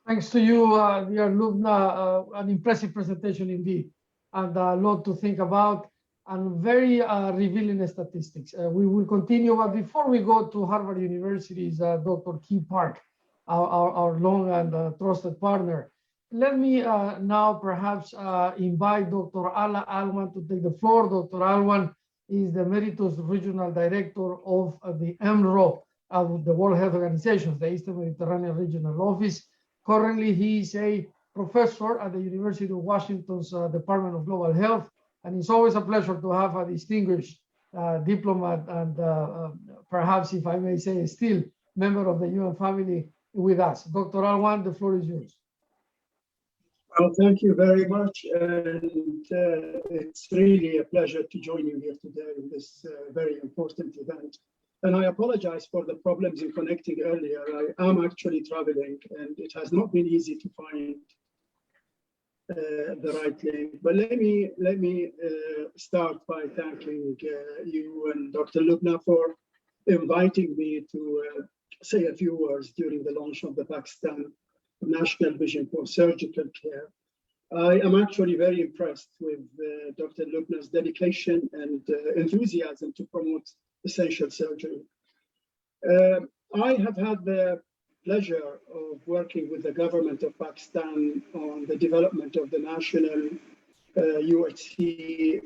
Thanks to you, dear Lubna. An impressive presentation indeed, and a lot to think about, and very revealing statistics. We will continue, but before we go to Harvard University's Dr. Key Park, our long and trusted partner, let me now perhaps invite Dr. Ala Alwan to take the floor. Dr. Alwan is the Emeritus Regional Director of the EMRO, of the World Health Organization, the Eastern Mediterranean Regional Office. Currently, he is a professor at the University of Washington's Department of Global Health, and it's always a pleasure to have a distinguished diplomat and perhaps, if I may say, still member of the UN family with us. Dr. Alwan, the floor is yours. Well, thank you very much, and it's really a pleasure to join you here today in this very important event. And I apologize for the problems in connecting earlier. I am actually traveling, and it has not been easy to find the right link. But let me start by thanking you and Dr. Lubna for inviting me to say a few words during the launch of the Pakistan National Vision for Surgical Care. I am actually very impressed with Dr. Lubna's dedication and enthusiasm to promote essential surgery. I have had the pleasure of working with the government of Pakistan on the development of the national UHC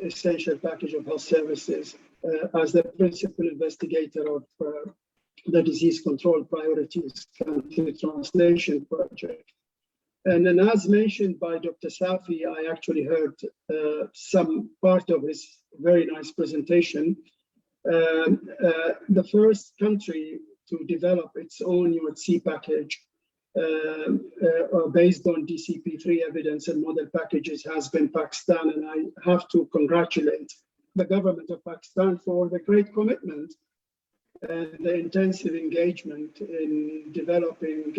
essential package of health services as the principal investigator of the disease control priorities country translation project. And then, as mentioned by Dr. Safi, I actually heard some part of his very nice presentation. The first country to develop its own UHC package based on DCP3 evidence and model packages has been Pakistan, and I have to congratulate the government of Pakistan for the great commitment and the intensive engagement in developing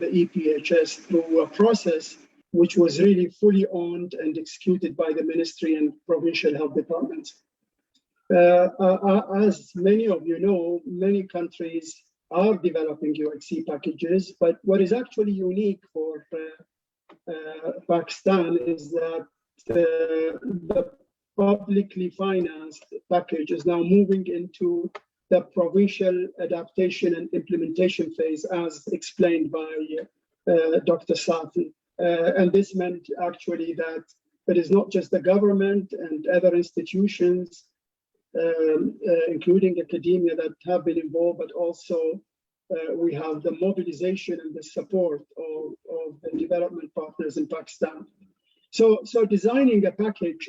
the EPHS through a process which was really fully owned and executed by the ministry and provincial health departments. As many of you know, many countries are developing UHC packages, but what is actually unique for Pakistan is that the publicly financed package is now moving into the provincial adaptation and implementation phase, as explained by Dr. Safi. And this meant actually that it is not just the government and other institutions, including academia, that have been involved, but also we have the mobilization and the support of the development partners in Pakistan. So designing a package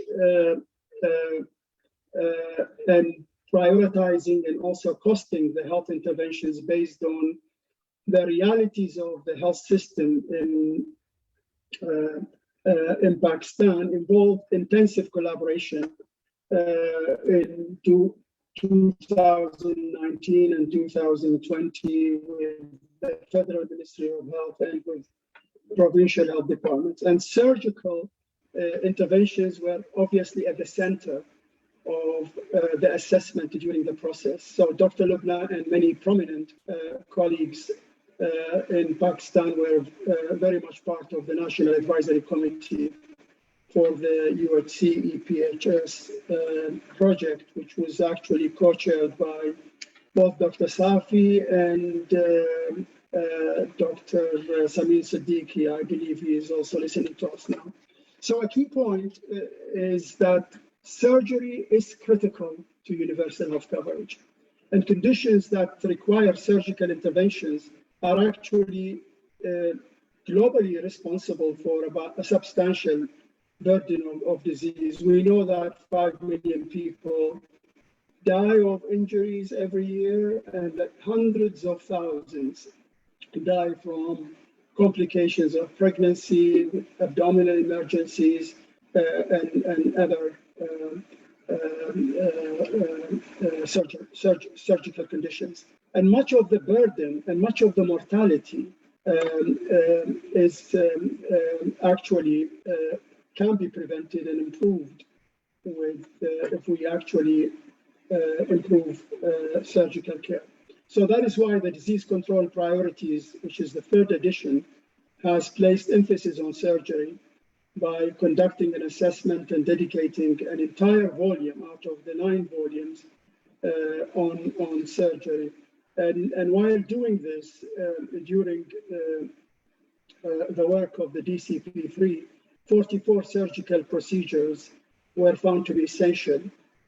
and prioritizing and also costing the health interventions based on the realities of the health system in Pakistan involved intensive collaboration in 2019 and 2020 with the Federal Ministry of Health and with provincial health departments. And surgical interventions were obviously at the center of the assessment during the process. So Dr. Lubna and many prominent colleagues in Pakistan were very much part of the National Advisory Committee for the UHC EPHS project, which was actually co-chaired by both Dr. Safi and Dr. Samin Siddiqui. I believe he is also listening to us now. So a key point is that surgery is critical to universal health coverage, and conditions that require surgical interventions are actually globally responsible for about a substantial burden of disease. We know that 5 million people die of injuries every year, and that hundreds of thousands die from complications of pregnancy, abdominal emergencies, and other surgical conditions. And much of the burden and much of the mortality is actually can be prevented and improved with if we actually improve surgical care. So that is why the disease control priorities, which is the third edition, has placed emphasis on surgery by conducting an assessment and dedicating an entire volume out of the 9 volumes on surgery. And while doing this, during the work of the DCP3, 44 surgical procedures were found to be essential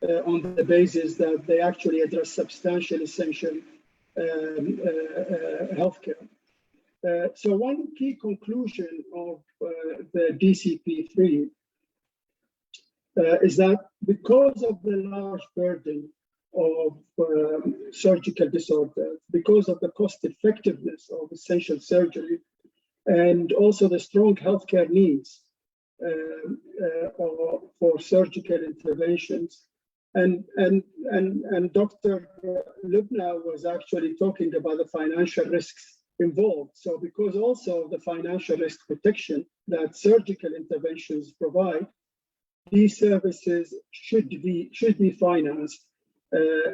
on the basis that they actually address substantial essential healthcare. So one key conclusion of the DCP3 is that because of the large burden of surgical disorders, because of the cost effectiveness of essential surgery, and also the strong healthcare needs for surgical interventions, and Dr. Lubna was actually talking about the financial risks involved. So because also of the financial risk protection that surgical interventions provide, these services should be financed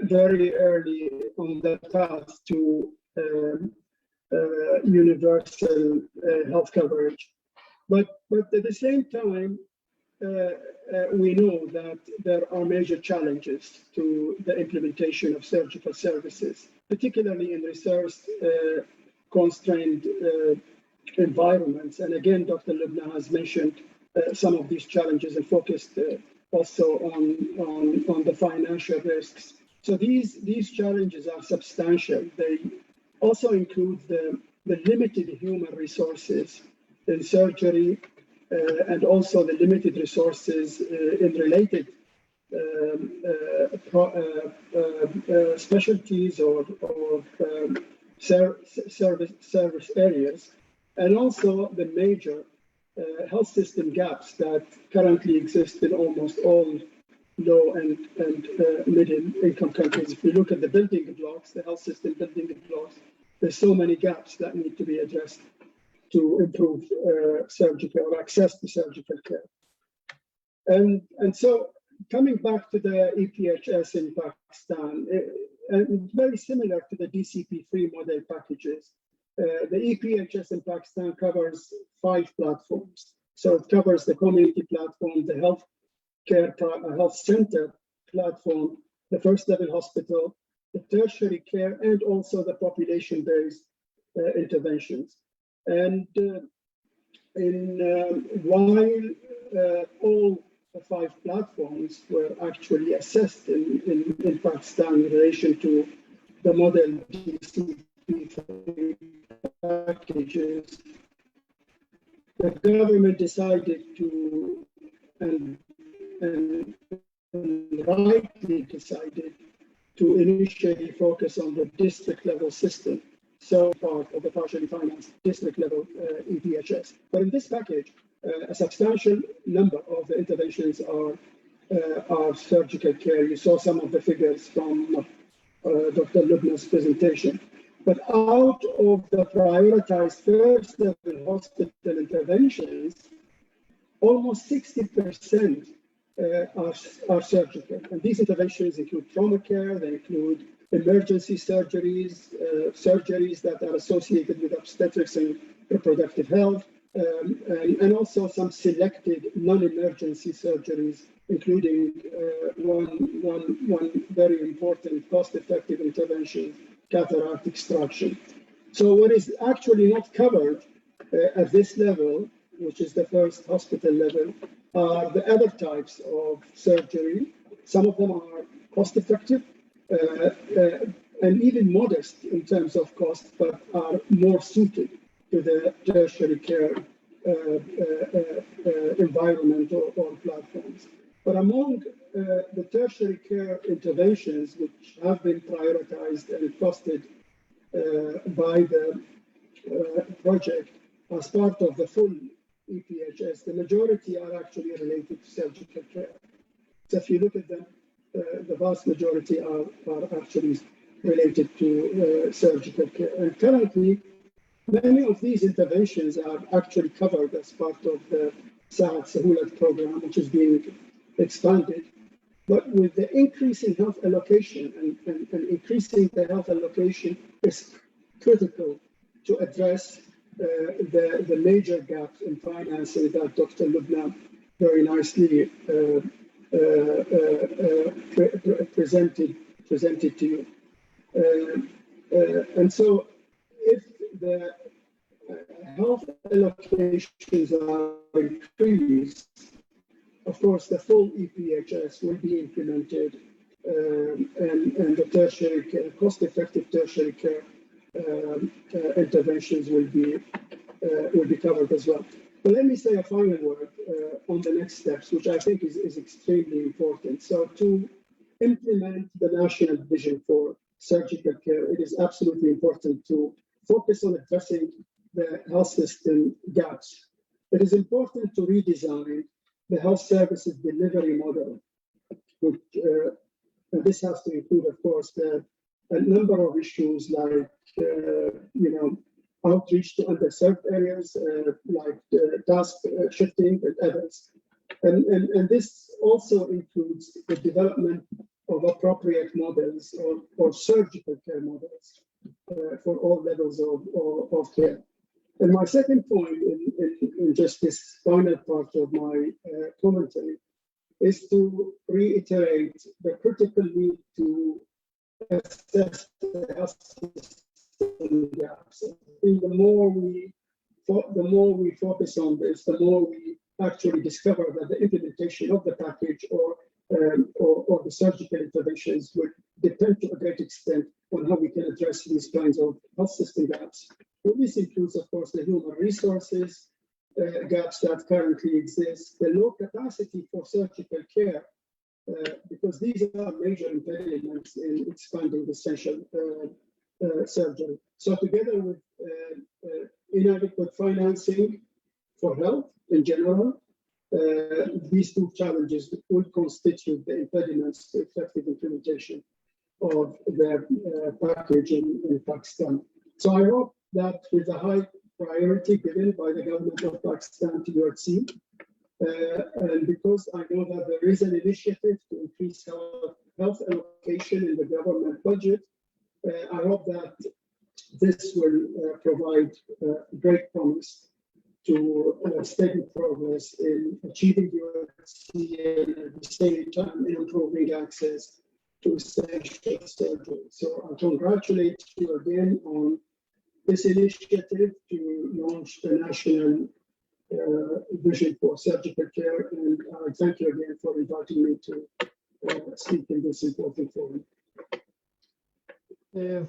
very early on the path to universal health coverage. But at the same time, we know that there are major challenges to the implementation of surgical services, particularly in resource constrained environments. And again, Dr. Lubna has mentioned some of these challenges and focused also on the financial risks. So these challenges are substantial. They also include the limited human resources in surgery and also the limited resources in related specialties or service areas, and also the major health system gaps that currently exist in almost all low and middle income countries. If we look at the building blocks, the health system building blocks, there's so many gaps that need to be addressed to improve surgical or access to surgical care. And so coming back to the EPHS in Pakistan, and very similar to the DCP3 model packages, the EPHS in Pakistan covers 5 platforms. So it covers the community platform, the health center platform, the first level hospital, the tertiary care, and also the population-based interventions. And while all the 5 platforms were actually assessed in Pakistan in relation to the model DCP3 packages, the government decided to, and rightly decided to initially focus on the district level system. So part of the partially financed district level EPHS. But in this package, a substantial number of the interventions are surgical care. You saw some of the figures from Dr. Lubna's presentation. But out of the prioritized first level hospital interventions, almost 60% are surgical. And these interventions include trauma care, they include emergency surgeries, surgeries that are associated with obstetrics and reproductive health, and also some selected non-emergency surgeries, including one very important cost-effective intervention, cataract extraction. So what is actually not covered at this level, which is the first hospital level, are the other types of surgery. Some of them are cost-effective and even modest in terms of cost, but are more suited to the tertiary care environment or platforms. But among the tertiary care interventions, which have been prioritized and costed by the project as part of the full EPHS, the majority are actually related to surgical care. So if you look at them, the vast majority are actually related to surgical care. And currently, many of these interventions are actually covered as part of the Saad Sahulat program, which is being expanded. But with the increase in health allocation and increasing the health allocation is critical to address the major gaps in financing that Dr. Lubna very nicely presented to you. And so if the health allocations are increased, of course, the full EPHS will be implemented and the tertiary care, cost-effective tertiary care interventions will be covered as well. But let me say a final word on the next steps, which I think is extremely important. So to implement the national vision for surgical care, it is absolutely important to focus on addressing the health system gaps. It is important to redesign the health services delivery model, which this has to include, of course, a number of issues like, outreach to underserved areas, like task shifting and others. And this also includes the development of appropriate models or surgical care models for all levels of care. And my second point in just this final part of my commentary is to reiterate the critical need to assess the health system gaps. I think the more we focus on this, the more we actually discover that the implementation of the package or the surgical interventions will depend to a great extent on how we can address these kinds of health system gaps. Well, this includes, of course, the human resources gaps that currently exist, the low capacity for surgical care, because these are major impediments in expanding essential surgery. So together with inadequate financing for health in general, these two challenges will constitute the impediments to effective implementation of the package in Pakistan. So I hope that with the high priority given by the government of Pakistan to URC, and because I know that there is an initiative to increase health allocation in the government budget, I hope that this will provide great promise to steady progress in achieving URC and at the same time improving access to essential surgery. So I congratulate you again on this initiative to launch the national vision for surgical care, and I thank you again for inviting me to speak in this important forum.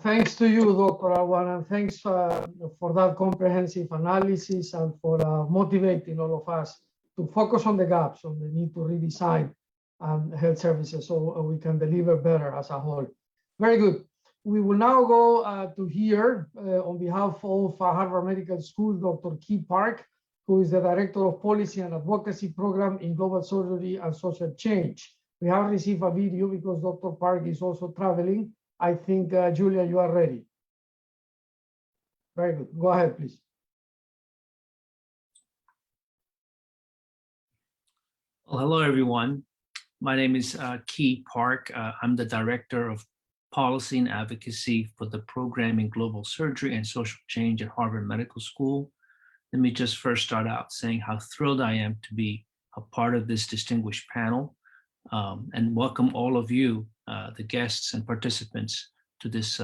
Thanks to you, Dr. Awan, and thanks for that comprehensive analysis and for motivating all of us to focus on the gaps, on the need to redesign health services so we can deliver better as a whole. Very good. We will now go to hear, on behalf of Harvard Medical School, Dr. Key Park, who is the Director of Policy and Advocacy Program in Global Surgery and Social Change. We have received a video because Dr. Park is also traveling. I think, Julia, you are ready. Very good. Go ahead, please. Well, hello, everyone. My name is Key Park. I'm the Director of Policy and Advocacy for the program in Global Surgery and Social Change at Harvard Medical School. Let me just first start out saying how thrilled I am to be a part of this distinguished panel and welcome all of you, the guests and participants, to this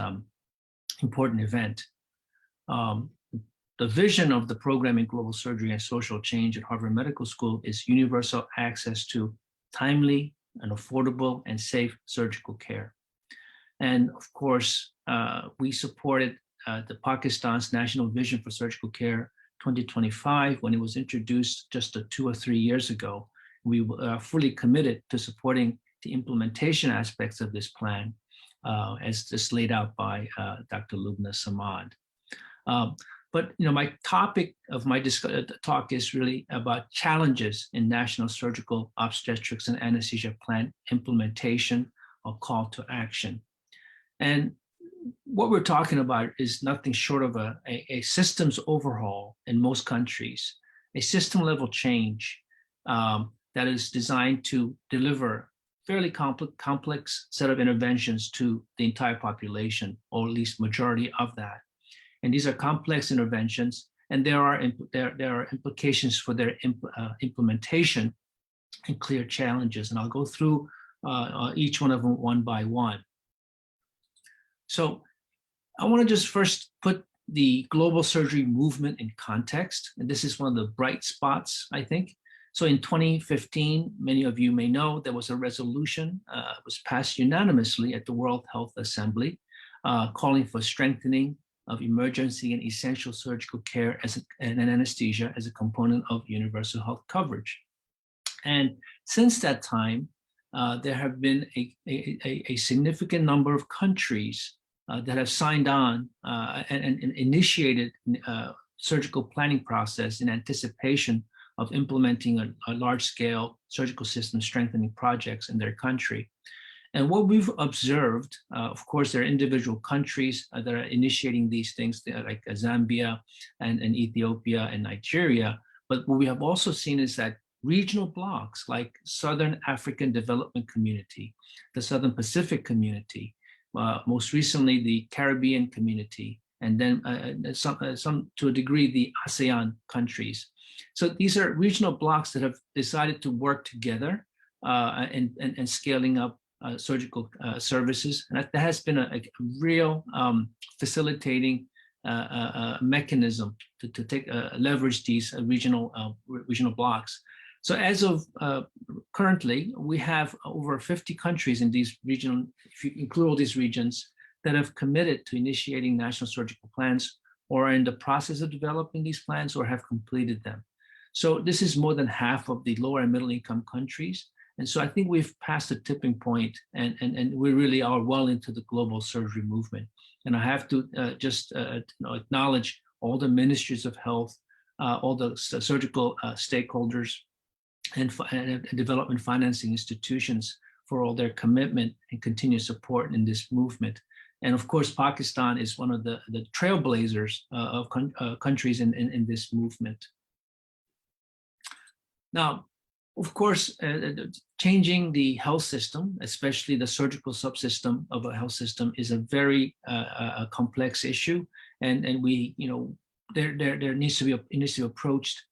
important event. The vision of the program in Global Surgery and Social Change at Harvard Medical School is universal access to timely and affordable and safe surgical care. And of course, we supported the Pakistan's National Vision for Surgical Care 2025 when it was introduced just 2 or 3 years ago. We are fully committed to supporting the implementation aspects of this plan as just laid out by Dr. Lubna Samad. But my topic of my talk is really about challenges in national surgical obstetrics and anesthesia plan implementation or call to action. And what we're talking about is nothing short of a systems overhaul in most countries, a system level change that is designed to deliver fairly complex set of interventions to the entire population, or at least majority of that. And these are complex interventions, and there are implications for their implementation and clear challenges. And I'll go through each one of them one by one. So I want to just first put the global surgery movement in context. And this is one of the bright spots, I think. So in 2015, many of you may know, there was a resolution was passed unanimously at the World Health Assembly calling for strengthening of emergency and essential surgical care and anesthesia as a component of universal health coverage. And since that time, there have been a significant number of countries that have signed on and initiated surgical planning process in anticipation of implementing a large-scale surgical system strengthening projects in their country. And what we've observed, of course, there are individual countries that are initiating these things, like Zambia and Ethiopia and Nigeria. But what we have also seen is that regional blocs like Southern African Development Community, the Southern Pacific Community, most recently the Caribbean Community, and then some to a degree the ASEAN countries. So these are regional blocs that have decided to work together and scaling up surgical services. And that has been a real facilitating mechanism to take leverage these regional blocs. So as of currently, we have over 50 countries in these regional, if you include all these regions, that have committed to initiating national surgical plans or are in the process of developing these plans or have completed them. So this is more than half of the lower and middle income countries. And so I think we've passed the tipping point, and we really are well into the global surgery movement. And I have to just acknowledge all the ministries of health, all the surgical stakeholders, and development financing institutions for all their commitment and continued support in this movement. And of course, Pakistan is one of the trailblazers of countries in this movement. Now, of course, changing the health system, especially the surgical subsystem of a health system, is a very complex issue, and we, there needs to be it needs to be approached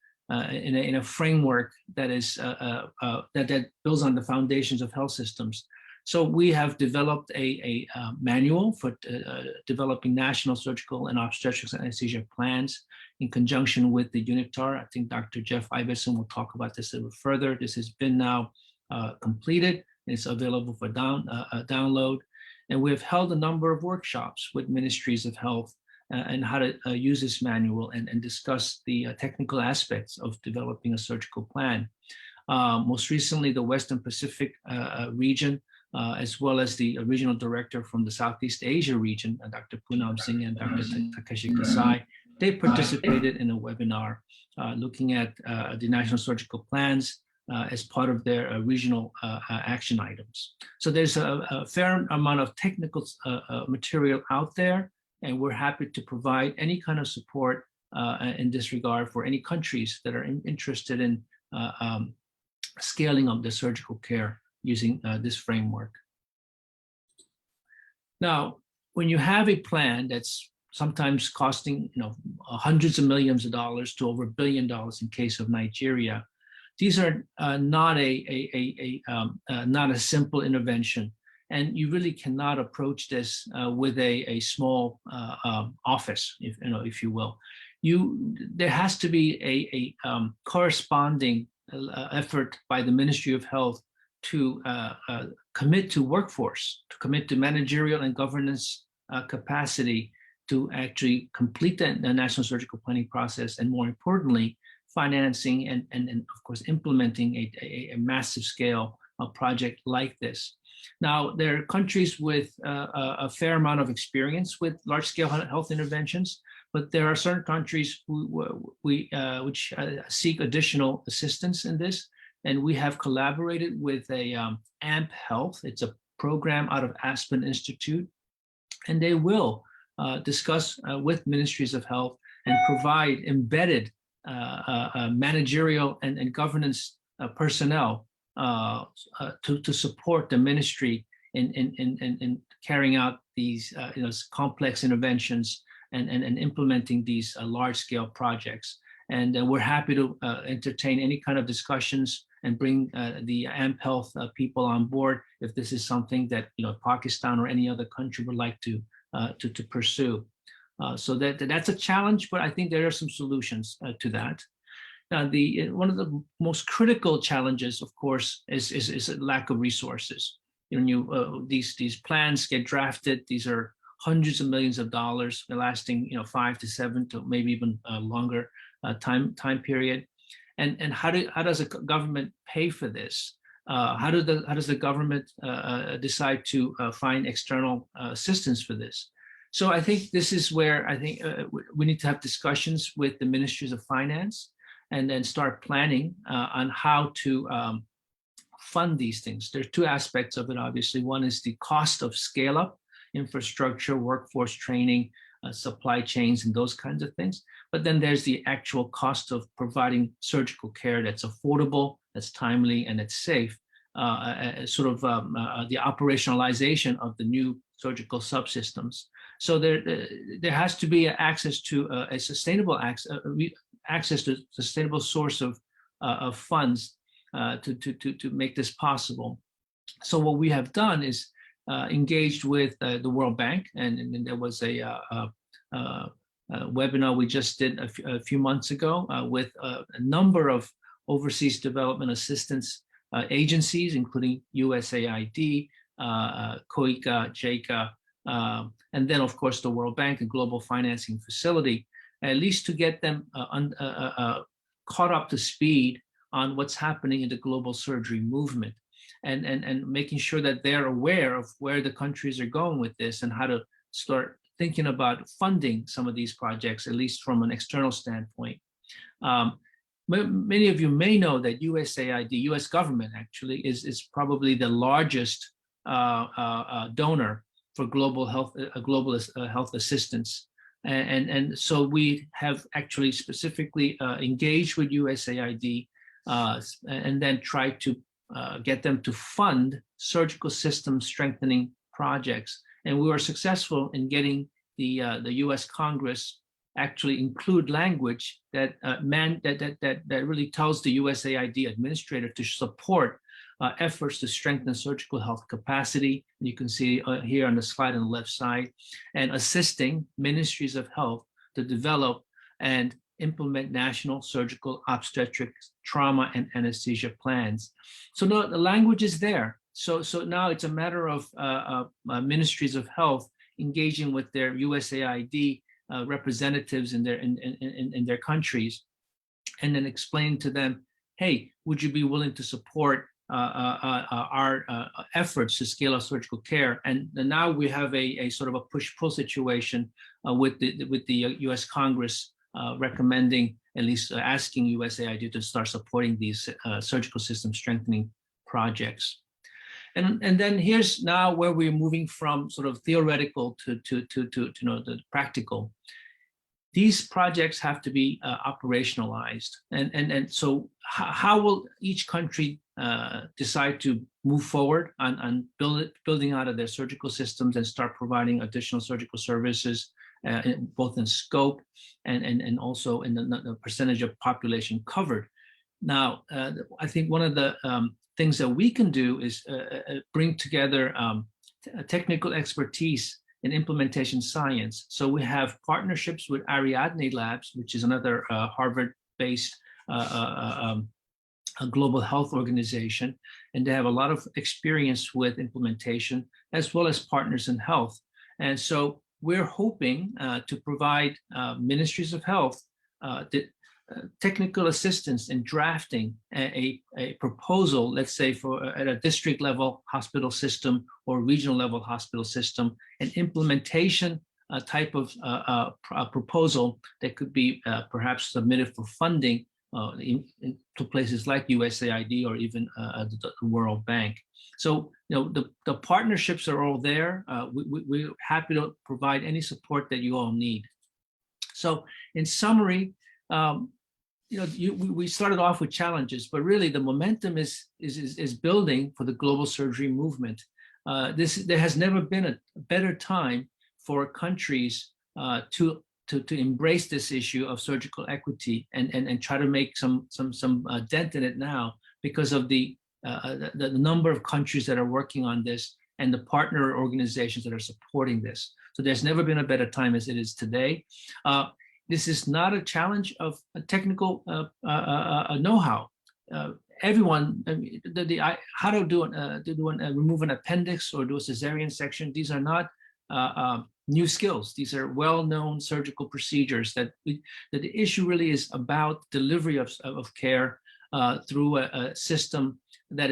in a framework that is that builds on the foundations of health systems. So we have developed a manual for developing national surgical and obstetrics and anesthesia plans in conjunction with the UNITAR. I think Dr. Jeff Iverson will talk about this a little further. This has been now completed, and it's available for download. And we have held a number of workshops with ministries of health and how to use this manual and discuss the technical aspects of developing a surgical plan. Most recently, the Western Pacific region, as well as the regional director from the Southeast Asia region, Dr. Poonam Singh and Dr. Takeshi Kasai, they participated in a webinar looking at the national surgical plans as part of their regional action items. So there's a fair amount of technical material out there, and we're happy to provide any kind of support in this regard for any countries that are interested in scaling up the surgical care using this framework. Now, when you have a plan that's sometimes costing hundreds of millions of dollars to over $1 billion in case of Nigeria, these are not a simple intervention, and you really cannot approach this with a small office, if you will. There has to be a corresponding effort by the Ministry of Health to commit to workforce, to commit to managerial and governance capacity to actually complete the national surgical planning process, and more importantly, financing and of course implementing a massive scale project like this. Now, there are countries with a fair amount of experience with large-scale health interventions, but there are certain countries which seek additional assistance in this. And we have collaborated with AMP Health. It's a program out of Aspen Institute, and they will discuss with ministries of health and provide embedded managerial and governance personnel to support the ministry in carrying out these complex interventions and implementing these large-scale projects. And we're happy to entertain any kind of discussions and bring the AMP Health people on board if this is something that Pakistan or any other country would like to pursue. So that's a challenge, but I think there are some solutions to that. Now, one of the most critical challenges, of course, is a lack of resources. These plans get drafted. These are hundreds of millions of dollars, lasting 5 to 7 to maybe even longer time period. And how does a government pay for this? How does the government decide to find external assistance for this? So I think this is where I think we need to have discussions with the ministries of finance and then start planning on how to fund these things. There are two aspects of it, obviously. One is the cost of scale-up, infrastructure, workforce training, supply chains, and those kinds of things. But then there's the actual cost of providing surgical care that's affordable, that's timely, and it's safe. The operationalization of the new surgical subsystems. So there has to be access to a sustainable access to sustainable source of funds to make this possible. So what we have done is engaged with the World Bank, and there was a webinar we just did a few months ago with a number of overseas development assistance agencies, including USAID, COICA, JICA, and then, of course, the World Bank and Global Financing Facility, at least to get them caught up to speed on what's happening in the global surgery movement, and making sure that they're aware of where the countries are going with this and how to start thinking about funding some of these projects, at least from an external standpoint. Many of you may know that USAID, US government actually, is probably the largest donor for global health, health assistance. And so we have actually specifically engaged with USAID and then tried to get them to fund surgical system strengthening projects. And we were successful in getting the US Congress actually include language that really tells the USAID administrator to support efforts to strengthen surgical health capacity. You can see here on the slide on the left side, and assisting ministries of health to develop and implement national surgical obstetric trauma and anesthesia plans. So now the language is there. So now it's a matter of ministries of health engaging with their USAID representatives in their countries, and then explain to them, hey, would you be willing to support our efforts to scale up surgical care? And now we have a sort of a push-pull situation with the US Congress recommending, at least asking USAID to start supporting these surgical system strengthening projects. And then here's now where we're moving from sort of theoretical to the practical. These projects have to be operationalized, and so how will each country decide to move forward on building out of their surgical systems and start providing additional surgical services, both in scope and also in the percentage of population covered. Now, I think one of the things that we can do is bring together technical expertise in implementation science. So we have partnerships with Ariadne Labs, which is another Harvard-based a global health organization, and they have a lot of experience with implementation as well as partners in health. And so we're hoping to provide ministries of health technical assistance in drafting a proposal, let's say at a district level hospital system or regional level hospital system, an implementation type of proposal that could be perhaps submitted for funding to places like USAID or even the World Bank. So, the partnerships are all there. We're happy to provide any support that you all need. So, in summary, we started off with challenges, but really the momentum is building for the global surgery movement. There has never been a better time for countries to embrace this issue of surgical equity and try to make some dent in it now, because of the number of countries that are working on this and the partner organizations that are supporting this. So there's never been a better time as it is today. This is not a challenge of technical know-how. Everyone, how to remove an appendix or do a cesarean section, these are not new skills. These are well-known surgical procedures that the issue really is about delivery of care through a system that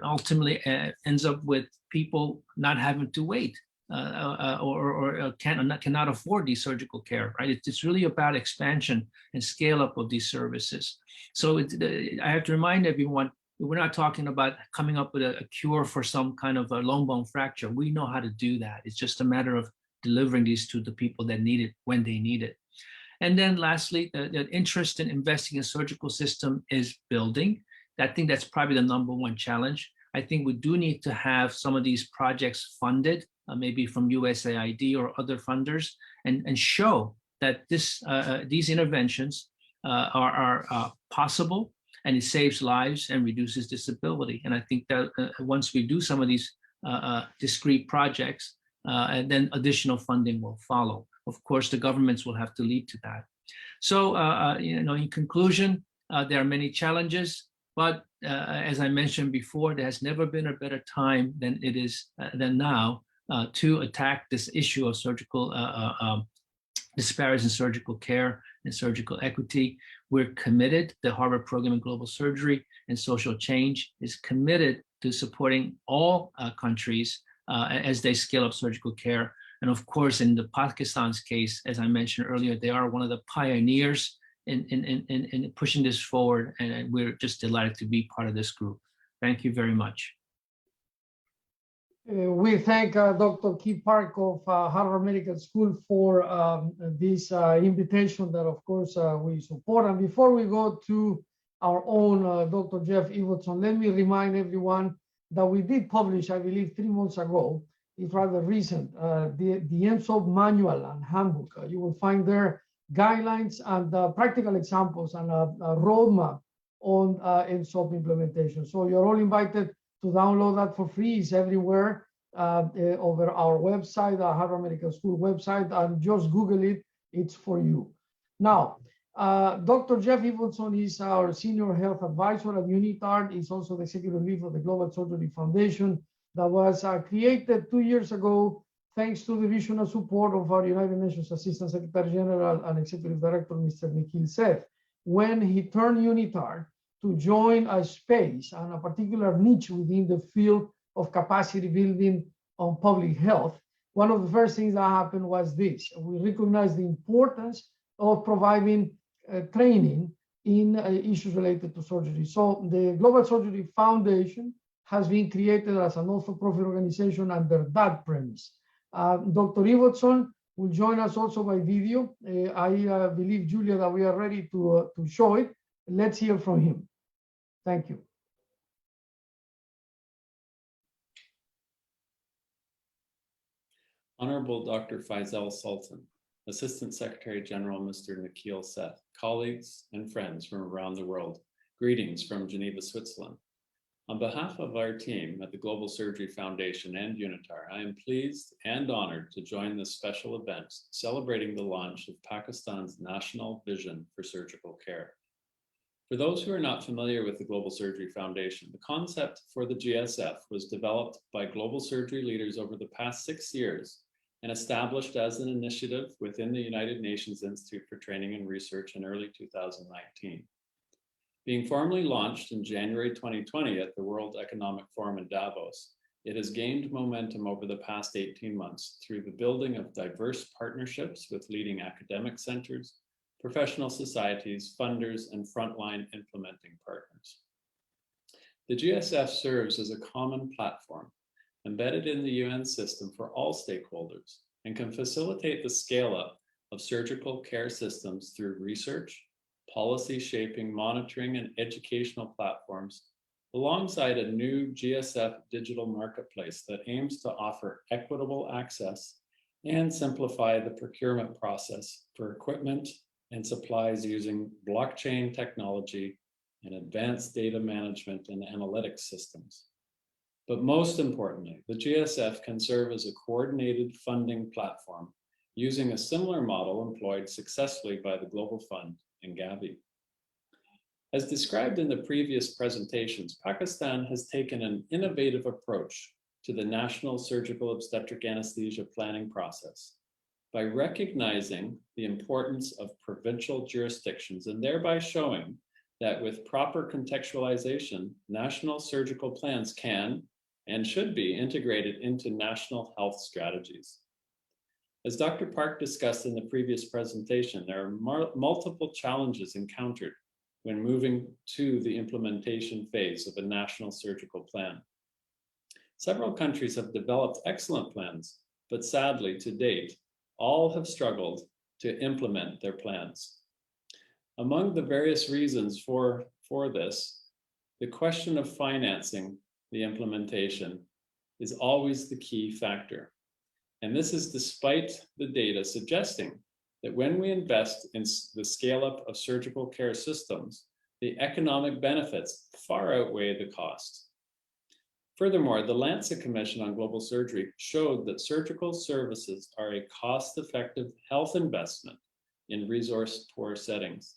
ultimately ends up with people not having to wait or cannot afford these surgical care, right? It's really about expansion and scale up of these services. So I have to remind everyone, we're not talking about coming up with a cure for some kind of a long bone fracture. We know how to do that. It's just a matter of delivering these to the people that need it when they need it. And then lastly, the interest in investing in surgical system is building. I think that's probably the number one challenge. I think we do need to have some of these projects funded, maybe from USAID or other funders, and show that these interventions are possible, and it saves lives and reduces disability. And I think that once we do some of these discrete projects, and then additional funding will follow. Of course, the governments will have to lead to that. So, in conclusion, there are many challenges, but as I mentioned before, there has never been a better time than it is than now to attack this issue of surgical disparities in surgical care and surgical equity. We're committed. The Harvard Program in Global Surgery and Social Change is committed to supporting all countries as they scale up surgical care. And of course, in the Pakistan's case, as I mentioned earlier, they are one of the pioneers in pushing this forward, and we're just delighted to be part of this group. Thank you very much. We thank Dr. Keith Park of Harvard Medical School for this invitation that, of course, we support. And before we go to our own Dr. Jeff Ibbotson, let me remind everyone that we did publish, I believe, 3 months ago, it's rather recent, the ENSOP manual and handbook. You will find there guidelines and practical examples and a roadmap on ENSOP implementation. So you're all invited to download that for free. It's everywhere over our website, our Harvard Medical School website, and just Google it, it's for you. Now, Dr. Jeff Ibbotson is our Senior Health Advisor at UNITAR. He's also the Executive Lead of the Global Surgery Foundation that was created 2 years ago thanks to the vision and support of our United Nations Assistant Secretary General and Executive Director, Mr. Nikhil Seth, when he turned UNITAR to join a space and a particular niche within the field of capacity building on public health. One of the first things that happened was this. We recognized the importance of providing training in issues related to surgery. So the Global Surgery Foundation has been created as a not-for-profit organization under that premise. Dr. Ibbotson will join us also by video. I believe, Julia, that we are ready to show it. Let's hear from him. Thank you. Honorable Dr. Faisal Sultan, Assistant Secretary General Mr. Nikhil Seth, colleagues and friends from around the world, greetings from Geneva, Switzerland. On behalf of our team at the Global Surgery Foundation and UNITAR, I am pleased and honored to join this special event celebrating the launch of Pakistan's National Vision for Surgical Care. For those who are not familiar with the Global Surgery Foundation, the concept for the GSF was developed by global surgery leaders over the past 6 years and established as an initiative within the United Nations Institute for Training and Research in early 2019. Being formally launched in January 2020 at the World Economic Forum in Davos, it has gained momentum over the past 18 months through the building of diverse partnerships with leading academic centers, professional societies, funders, and frontline implementing partners. The GSF serves as a common platform embedded in the UN system for all stakeholders and can facilitate the scale-up of surgical care systems through research, policy shaping, monitoring, and educational platforms, alongside a new GSF digital marketplace that aims to offer equitable access and simplify the procurement process for equipment and supplies using blockchain technology and advanced data management and analytics systems. But most importantly, the GSF can serve as a coordinated funding platform using a similar model employed successfully by the Global Fund and Gavi. As described in the previous presentations, Pakistan has taken an innovative approach to the National Surgical Obstetric Anesthesia planning process by recognizing the importance of provincial jurisdictions and thereby showing that with proper contextualization, national surgical plans can and should be integrated into national health strategies. As Dr. Park discussed in the previous presentation, there are multiple challenges encountered when moving to the implementation phase of a national surgical plan. Several countries have developed excellent plans, but sadly, to date, all have struggled to implement their plans. Among the various reasons for this, the question of financing the implementation is always the key factor. And this is despite the data suggesting that when we invest in the scale-up of surgical care systems, the economic benefits far outweigh the cost. Furthermore, the Lancet Commission on Global Surgery showed that surgical services are a cost-effective health investment in resource-poor settings.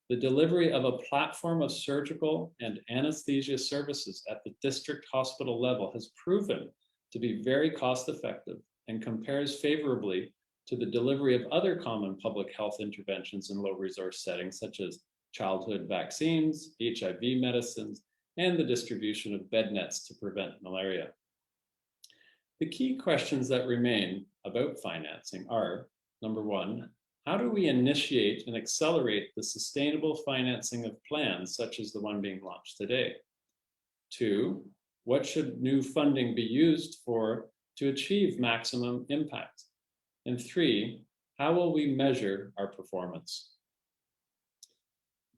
The delivery of a platform of surgical and anesthesia services at the district hospital level has proven to be very cost-effective and compares favorably to the delivery of other common public health interventions in low-resource settings, such as childhood vaccines, HIV medicines, and the distribution of bed nets to prevent malaria. The key questions that remain about financing are, number one, how do we initiate and accelerate the sustainable financing of plans such as the one being launched today? Two, what should new funding be used for to achieve maximum impact? And three, how will we measure our performance?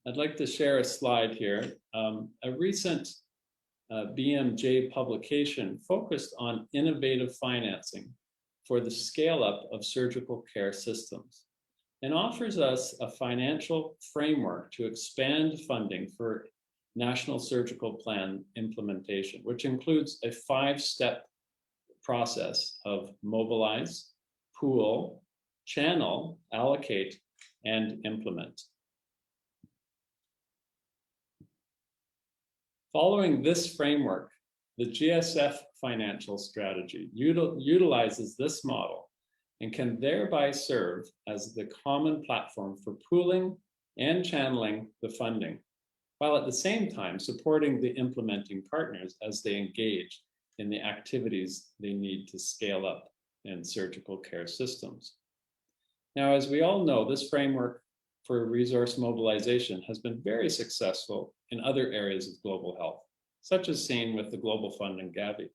I'd like to share a slide here. A recent BMJ publication focused on innovative financing for the scale-up of surgical care systems and offers us a financial framework to expand funding for national surgical plan implementation, which includes a 5-step process of mobilize, pool, channel, allocate, and implement. Following this framework, the GSF financial strategy utilizes this model and can thereby serve as the common platform for pooling and channeling the funding, while at the same time supporting the implementing partners as they engage in the activities they need to scale up in surgical care systems. Now, as we all know, this framework for resource mobilization has been very successful in other areas of global health, such as seen with the Global Fund and Gavi.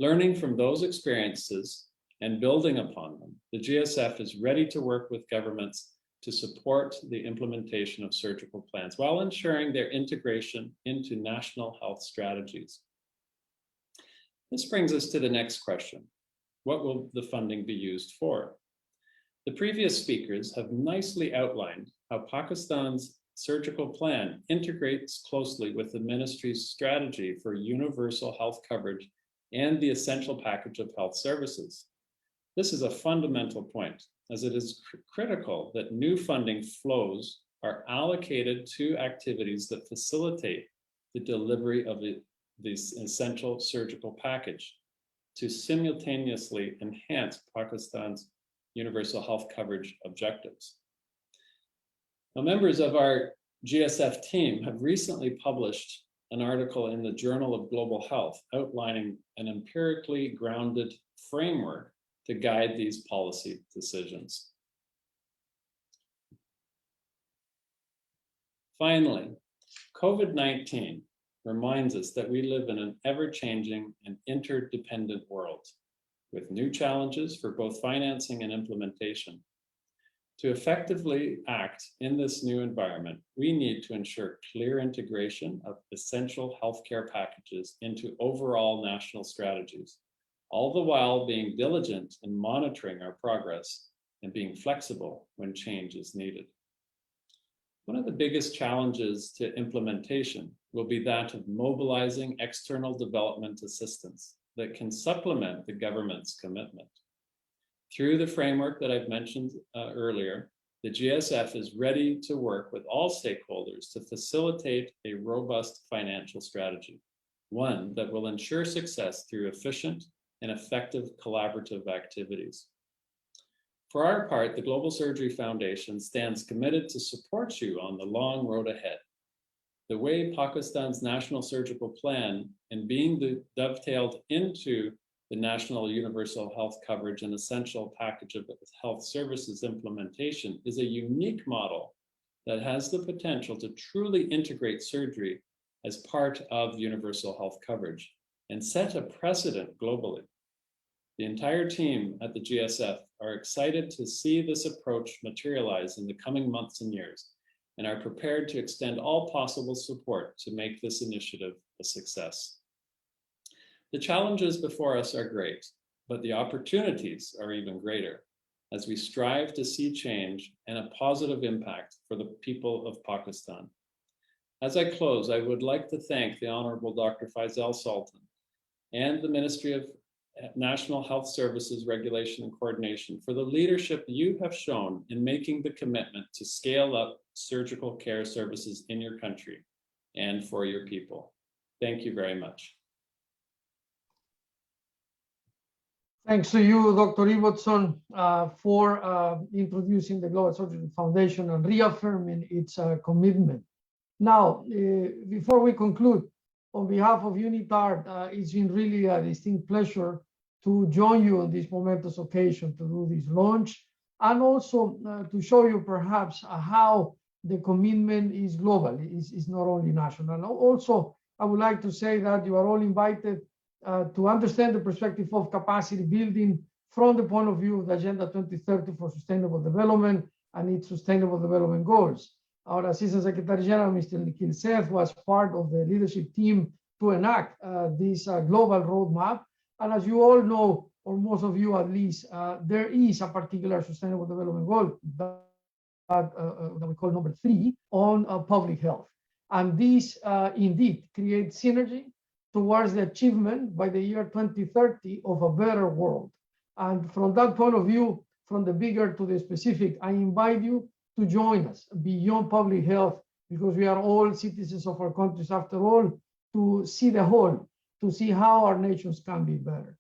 Learning from those experiences and building upon them, the GSF is ready to work with governments to support the implementation of surgical plans while ensuring their integration into national health strategies. This brings us to the next question. What will the funding be used for? The previous speakers have nicely outlined how Pakistan's surgical plan integrates closely with the ministry's strategy for universal health coverage and the essential package of health services. This is a fundamental point, as it is critical that new funding flows are allocated to activities that facilitate the delivery of this essential surgical package to simultaneously enhance Pakistan's universal health coverage objectives. Now, members of our GSF team have recently published an article in the Journal of Global Health outlining an empirically grounded framework to guide these policy decisions. Finally, COVID-19 reminds us that we live in an ever-changing and interdependent world with new challenges for both financing and implementation. To effectively act in this new environment, we need to ensure clear integration of essential healthcare packages into overall national strategies, all the while being diligent in monitoring our progress and being flexible when change is needed. One of the biggest challenges to implementation will be that of mobilizing external development assistance that can supplement the government's commitment. Through the framework that I've mentioned earlier, the GSF is ready to work with all stakeholders to facilitate a robust financial strategy, one that will ensure success through efficient and effective collaborative activities. For our part, the Global Surgery Foundation stands committed to support you on the long road ahead. The way Pakistan's National Surgical Plan and being dovetailed into the National Universal Health Coverage and Essential Package of Health Services implementation is a unique model that has the potential to truly integrate surgery as part of universal health coverage and set a precedent globally. The entire team at the GSF are excited to see this approach materialize in the coming months and years, and are prepared to extend all possible support to make this initiative a success. The challenges before us are great, but the opportunities are even greater as we strive to see change and a positive impact for the people of Pakistan. As I close, I would like to thank the Honorable Dr. Faisal Sultan and the Ministry of National Health Services Regulation and Coordination for the leadership you have shown in making the commitment to scale up surgical care services in your country and for your people. Thank you very much. Thanks to you, Dr. Ibbotson, for introducing the Global Surgery Foundation and reaffirming its commitment. Now, before we conclude, on behalf of UNITAR, it's been really a distinct pleasure to join you on this momentous occasion to do this launch, and also to show you perhaps how the commitment is global, is not only national. Also, I would like to say that you are all invited to understand the perspective of capacity building from the point of view of the Agenda 2030 for Sustainable Development and its Sustainable Development Goals. Our Assistant Secretary General, Mr. Nikhil Seth, was part of the leadership team to enact this global roadmap. And as you all know, or most of you at least, there is a particular Sustainable Development Goal that we call number 3 on public health. And this indeed creates synergy towards the achievement by the year 2030 of a better world. And from that point of view, from the bigger to the specific, I invite you to join us beyond public health, because we are all citizens of our countries after all, to see the whole, to see how our nations can be better.